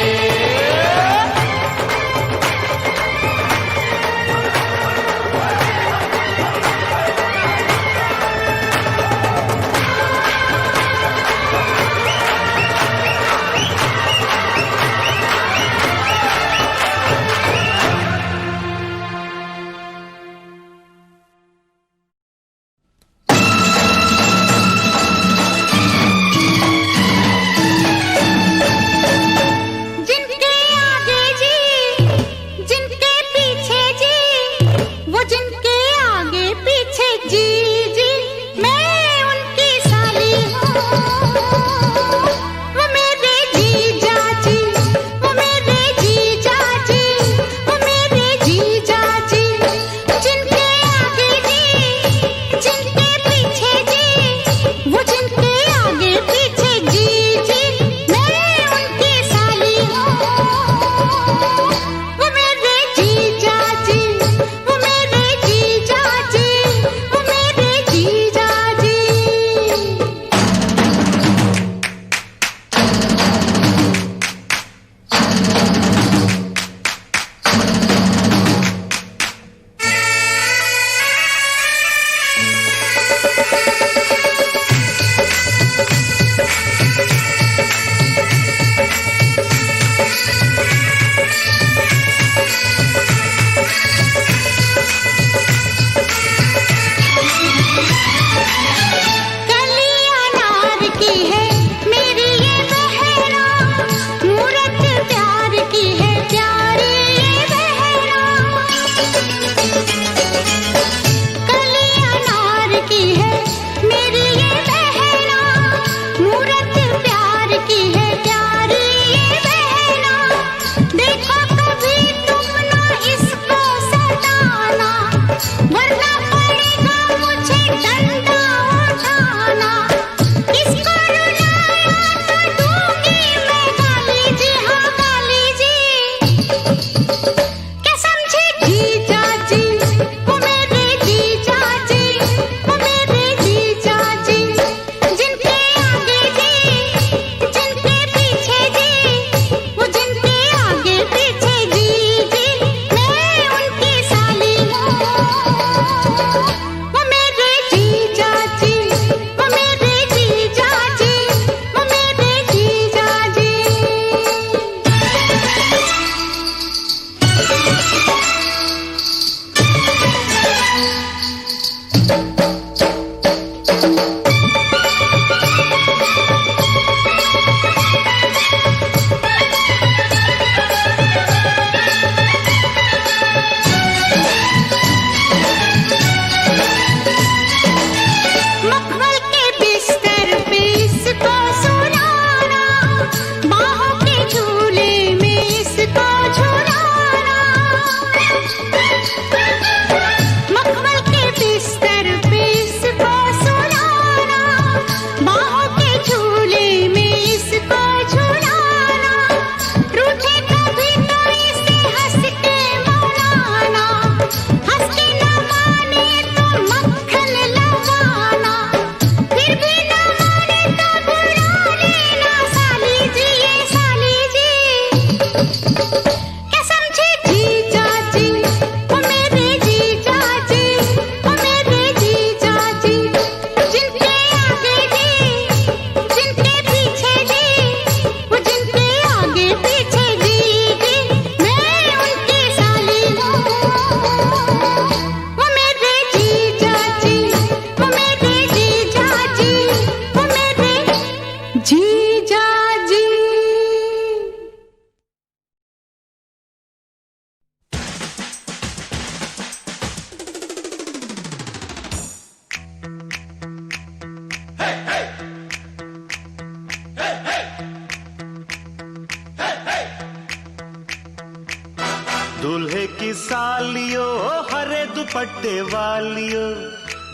दूल्हे की सालियो हरे दुपट्टे वालियो,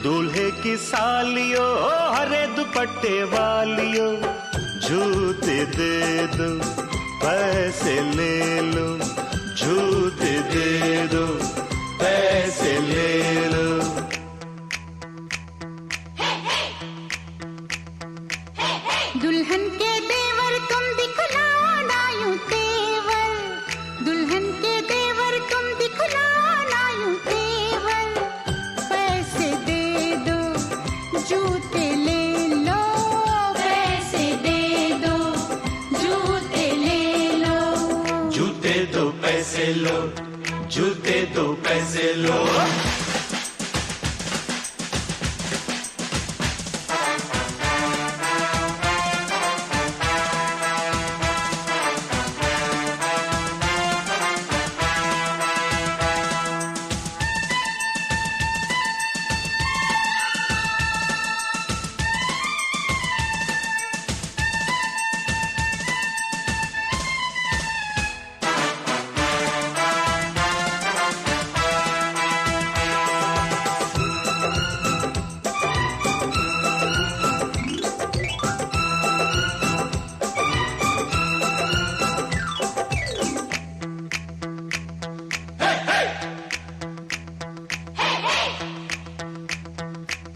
दूल्हे की सालियो हरे दुपट्टे वालियो, जूते दे दो पैसे ले लो, जूते दे दो पैसे ले लो। दुल्हन के देवर तुम दिखलाओ ना यूं तेवर, दुल्हन के देवर तुम दिखलाओ ना यूं तेवर, पैसे दे दो जूते ले लो, पैसे दे दो जूते ले लो, जूते दो पैसे लो, जूते दो पैसे लो।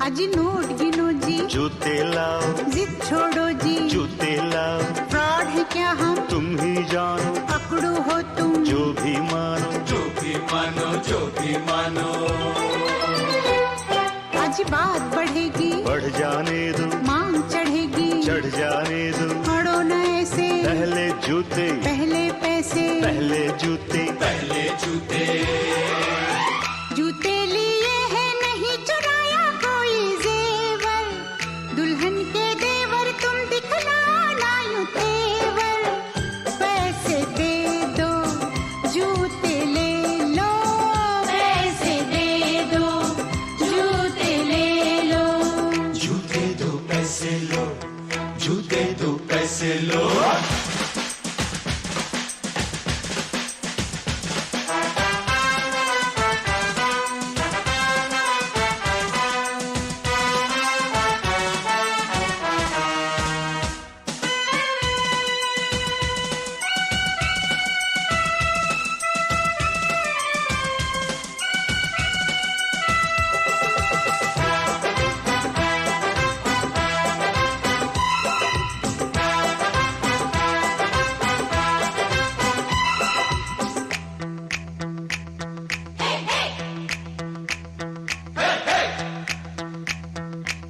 अजी नोट गिनो जी, जूते लाओ, जिद छोड़ो जी, जूते लाओ, फ्रॉड है क्या हम तुम ही जानो, पकड़ो हो तुम जो भी मानो, जो भी मानो, जो भी मानो। आज बात बढ़ेगी, बढ़ जाने दो, मांग चढ़ेगी, चढ़ जाने दो, पड़ो न ऐसे, पहले जूते पहले पैसे, पहले जूते, पहले जूते, जूते लिए हैं नहीं चुराया कोई जेवर, दुल्हन के देवर तुम दिखलाना यूं तेवर, पैसे दे दो जूते ले लो, पैसे दे दो जूते ले लो, जूते दो पैसे लो, जूते दो पैसे लो।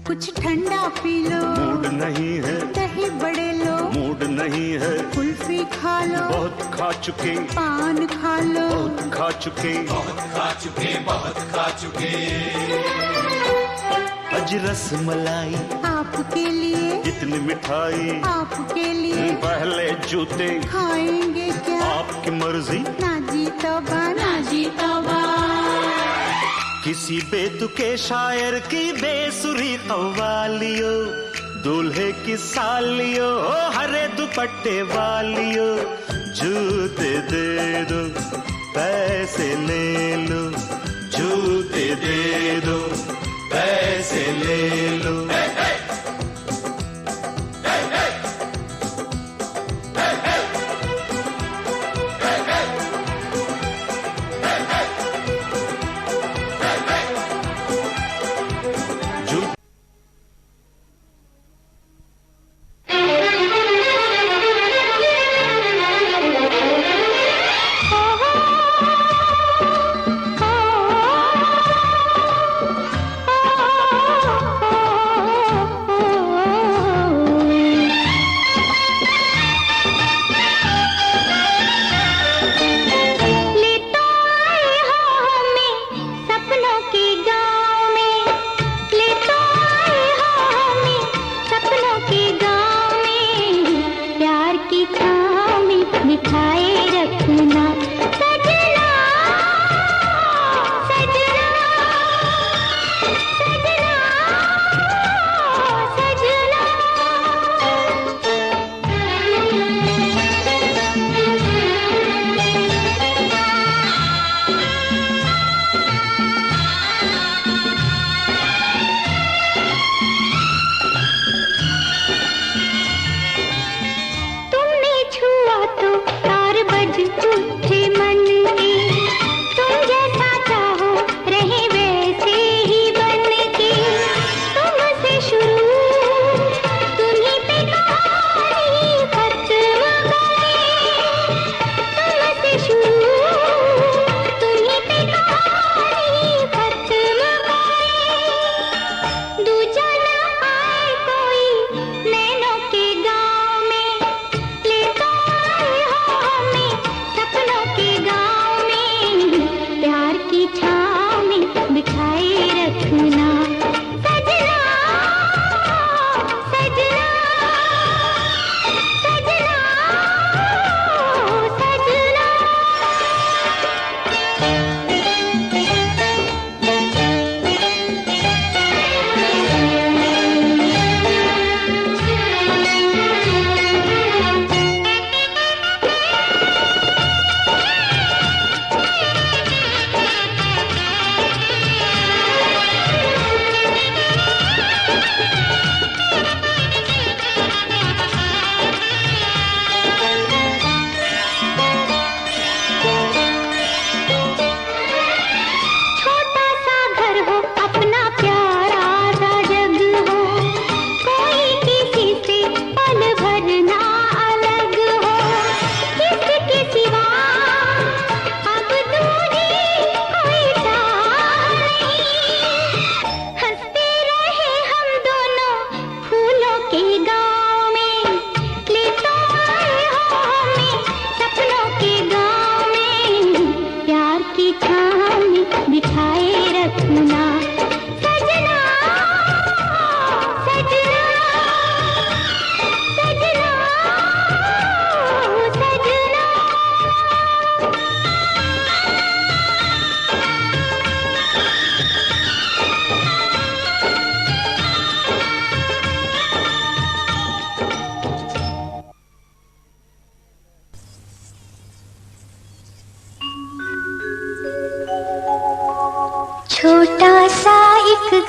कुछ ठंडा पी लो, मूड नहीं है, दही बड़े लो, मूड नहीं है, कुल्फी खा लो, बहुत खा चुके, पान खा लो, बहुत खा चुके, बहुत खा चुके, बहुत खा चुके। अज रस मलाई, आपके लिए इतनी मिठाई, आपके लिए पहले जूते, खाएंगे क्या, आपकी मर्जी, ना जी तौबा ना जी तौबा, किसी बेतुके शायर की बेसुरी कव्वालियो, दूल्हे की सालियो, हरे दुपट्टे वालियो, जूते दे दो पैसे ले लो, जूते दे दो पैसे ले लो।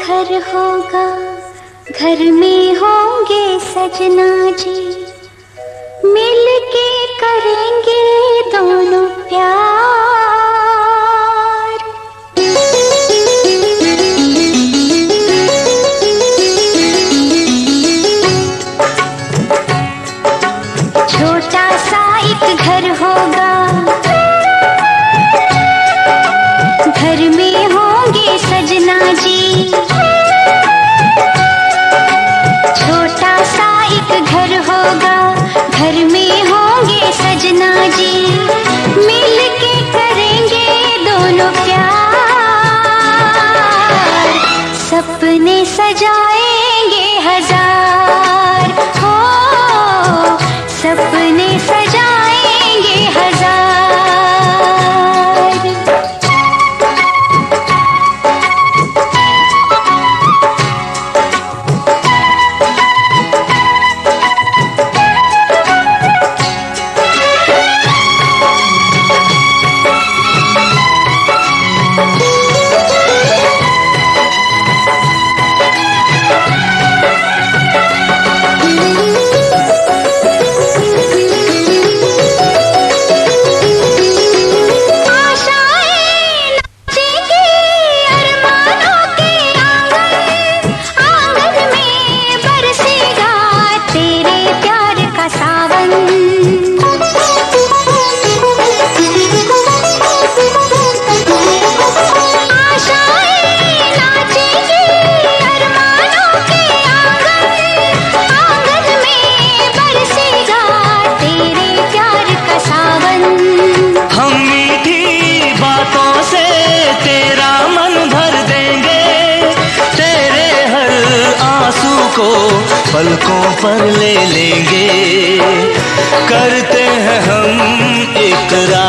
घर होगा, घर में होंगे सजना जी, मिल के करेंगे दोनों प्यार। छोटा सा एक घर होगा, घर में होंगे सजना जी, छोटा सा एक घर होगा, घर में होंगे सजना जी, मिल के करेंगे दोनों प्यार। सपने सजाएंगे हजार, हो सपने सजाएंगे हजार। पलकों पर ले लेंगे, करते हैं हम इकरार,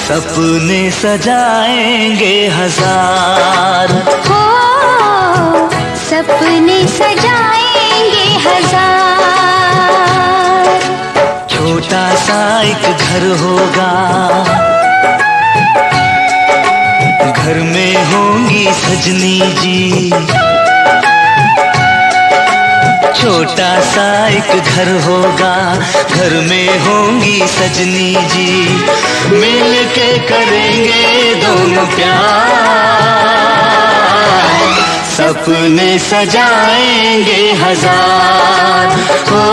सपने सजाएंगे हजार, हो सपने सजाएंगे हजार। छोटा सा एक घर होगा, घर में होंगी सजनी जी, छोटा सा एक घर होगा, घर में होंगी सजनी जी, मिल के करेंगे दोनों प्यार, सपने सजाएंगे हजार, हो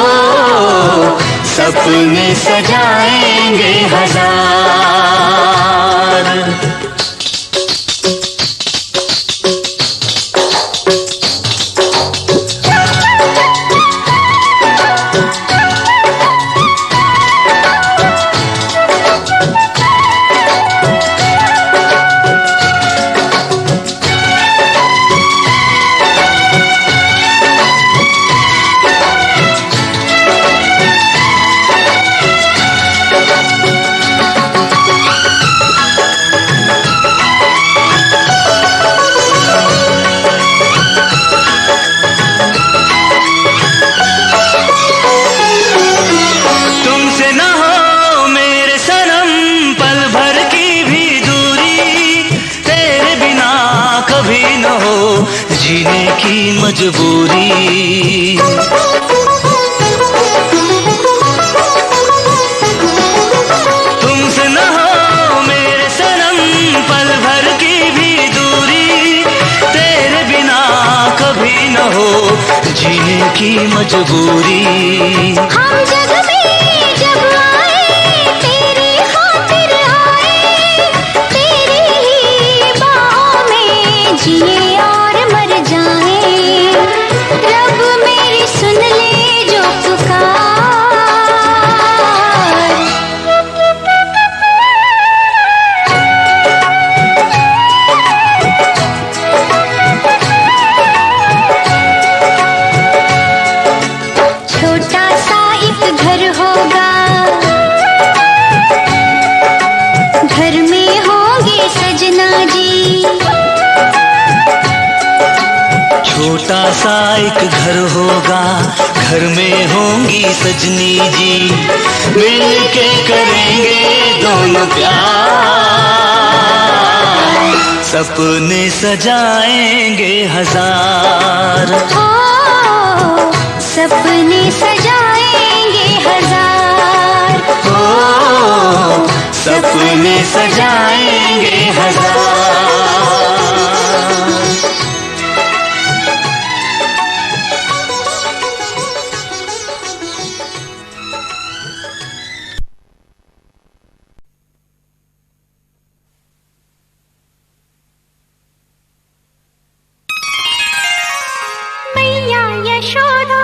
सपने सजाएंगे हजार। जीने की मजबूरी, तुमसे न हो मेरे सनम पल भर की भी दूरी, तेरे बिना कभी न हो जीने की मजबूरी। हम जग में जब आए तेरी खातिर आए, तेरी ही बाहों में जिए और मर जाए, रब मेरी सुन ले जो पुकार। छोटा सा एक घर होगा, घर में होंगे सजना जी, छोटा सा एक घर होगा, घर में होंगी सजनी जी, मिल के करेंगे दोनों प्यार, सपने सजाएंगे हजार। हो सपने सजाएंगे हजार। हो सपने सजाएंगे हजार। मैया यशोदा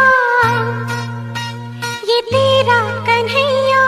ये तेरा कन्हैया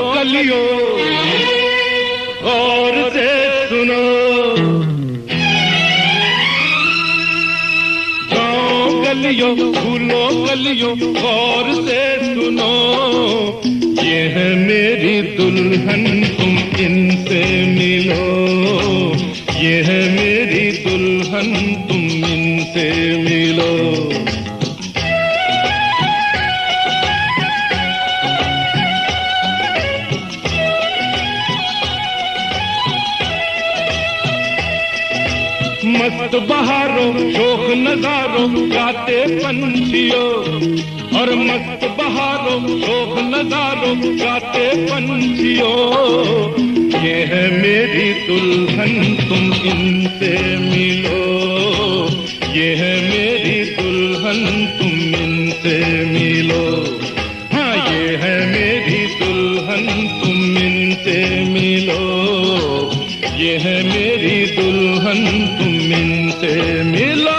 कलियों गौर से सुनो, गाँव गलियों फूलों गलियों गौर से सुनो, ये है मेरी दुल्हन तुम इनसे मिलो, ये है मेरी दुल्हन तुम इनसे मिलो। मस्त बहारों शोक नजारों गाते पंछियों, और मस्त बहारों शोक नजारों गाते पंछियों, ये है मेरी दुल्हन तुम इनसे मिलो, ये है मेरी दुल्हन तुम इनसे मिलो। हाँ ये है मेरी दुल्हन तुम इनसे मिलो, ये है मेरी दुल्हन तुम इनसे मिलो।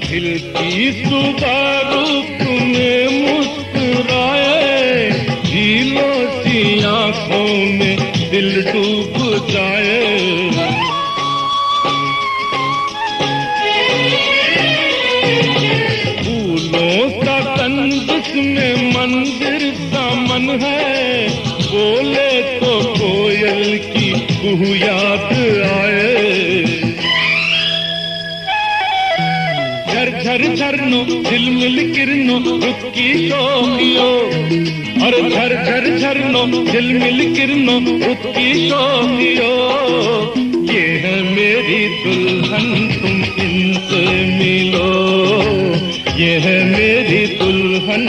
खिलती सुबह रूप में मुस्कुराए, झीलों सी आंखों में दिल डूब जाए। फूलों सा तन जिसमें मंदिर सा मन है, बोले तो कोयल की कुहू याद आए। झर झरनो झिलमिल किरणों रुत की शोखियों, और झर झर झरनो झिलमिल किरणों रुत की शोखियों, ये है मेरी दुल्हन तुम इनसे मिलो, ये है मेरी दुल्हन